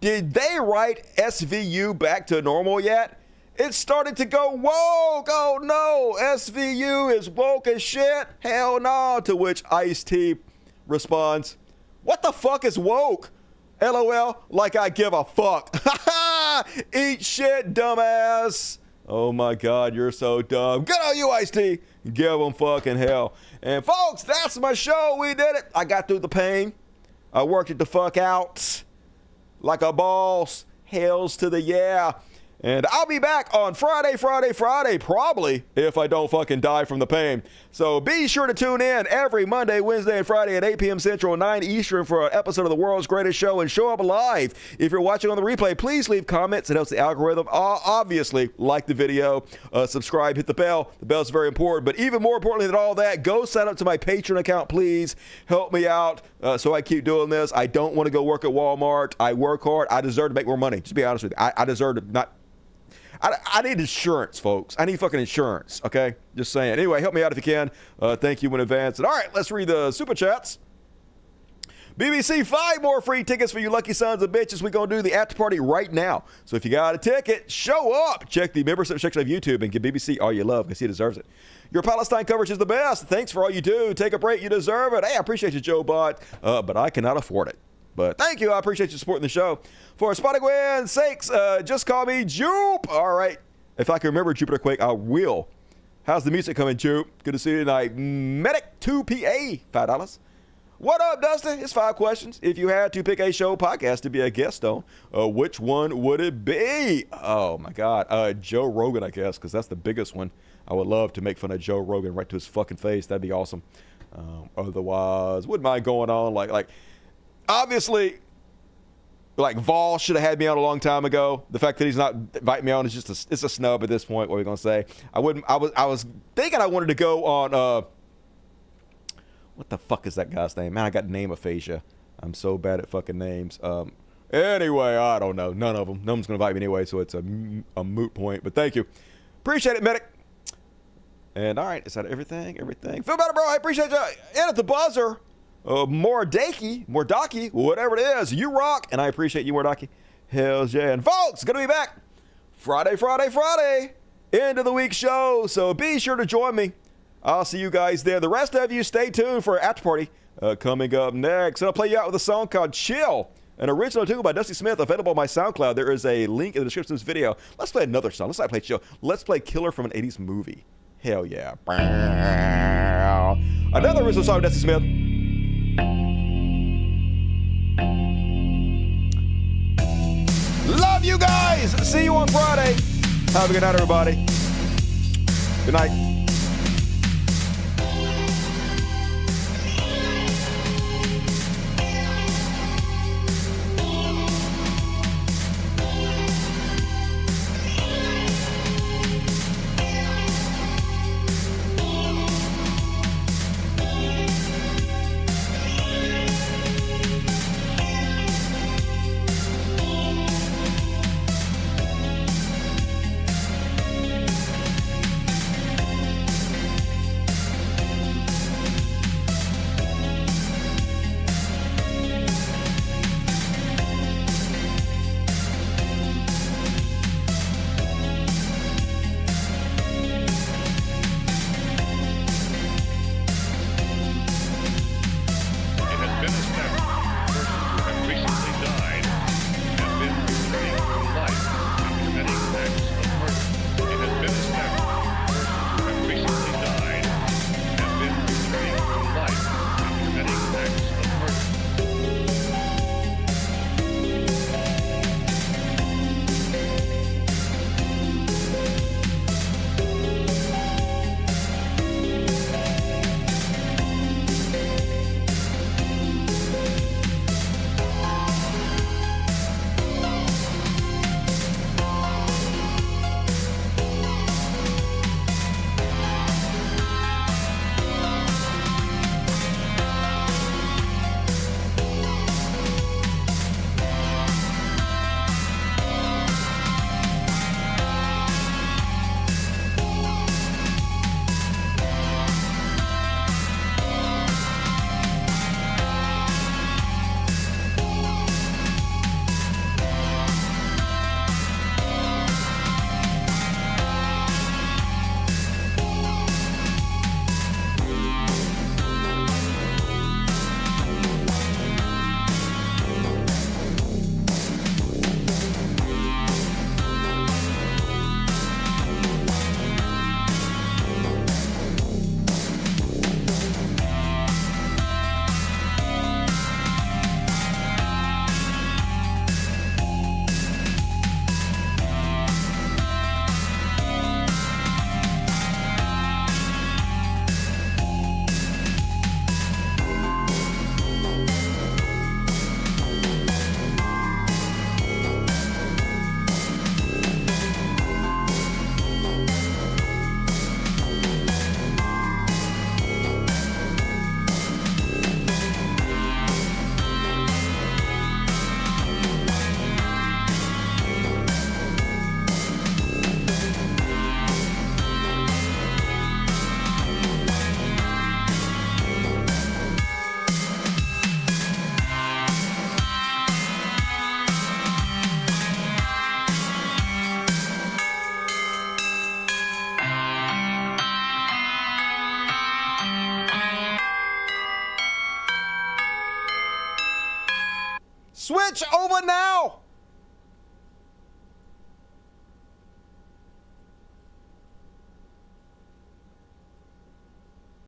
did they write SVU back to normal yet? It started to go woke. Oh no, SVU is woke as shit. Hell no. To which Ice-T responds, what the fuck is woke? LOL, like I give a fuck. Eat shit, dumbass. Oh my God, you're so dumb. Good on you, Ice-T. Give them fucking hell. And folks, that's my show. We did it. I got through the pain. I worked it the fuck out like a boss. Hells to the yeah. And I'll be back on Friday, probably, if I don't fucking die from the pain. So be sure to tune in every Monday, Wednesday, and Friday at 8 p.m. Central, 9 Eastern for an episode of the world's greatest show, and show up live. If you're watching on the replay, please leave comments. It helps the algorithm. Obviously, like the video, subscribe, hit the bell. The bell's very important. But even more importantly than all that, go sign up to my Patreon account, please. Help me out so I keep doing this. I don't want to go work at Walmart. I work hard. I deserve to make more money. Just to be honest with you. I deserve to not... I need insurance, folks. I need fucking insurance, okay? Just saying. Anyway, help me out if you can. Thank you in advance. And all right, let's read the super chats. BBC, 5 more free tickets for you lucky sons of bitches. We're going to do the after party right now. So if you got a ticket, show up. Check the membership section of YouTube and give BBC all you love because he deserves it. Your Palestine coverage is the best. Thanks for all you do. Take a break. You deserve it. Hey, I appreciate you, Joe Bot, but I cannot afford it. But thank you. I appreciate you supporting the show. For Spotted Gwen's sakes, just call me Jupe. All right. If I can remember Jupiter Quake, I will. How's the music coming, Jupe? Good to see you tonight. Medic 2PA, $5. What up, Dustin? It's 5 questions. If you had to pick a show podcast to be a guest on, which one would it be? Oh, my God. Joe Rogan, I guess, because that's the biggest one. I would love to make fun of Joe Rogan right to his fucking face. That'd be awesome. Otherwise, wouldn't mind going on like obviously, like Vol should have had me on a long time ago. The fact that he's not inviting me on is just it's a snub at this point. What are we gonna say? I was thinking I wanted to go on. What the fuck is that guy's name? Man, I got name aphasia. I'm so bad at fucking names. Anyway, I don't know. None of them. No one's gonna invite me anyway, so it's a moot point. But thank you. Appreciate it, Medic. And all right, is that everything? Everything. Feel better, bro. I appreciate you. In at the buzzer. Mordaki, whatever it is, you rock, and I appreciate you, Mordaki. Hells yeah. And folks, gonna be back Friday, end of the week show, so be sure to join me. I'll see you guys there. The rest of you, stay tuned for After Party coming up next. And I'll play you out with a song called Chill, an original tune by Dusty Smith, available on my SoundCloud. There is a link in the description of this video. Let's play another song. Let's not play Chill. Let's play Killer from an 80s movie. Hell yeah. Another original song by Dusty Smith. Love you guys. See you on Friday. Have a good night, everybody. Good night. Switch over now.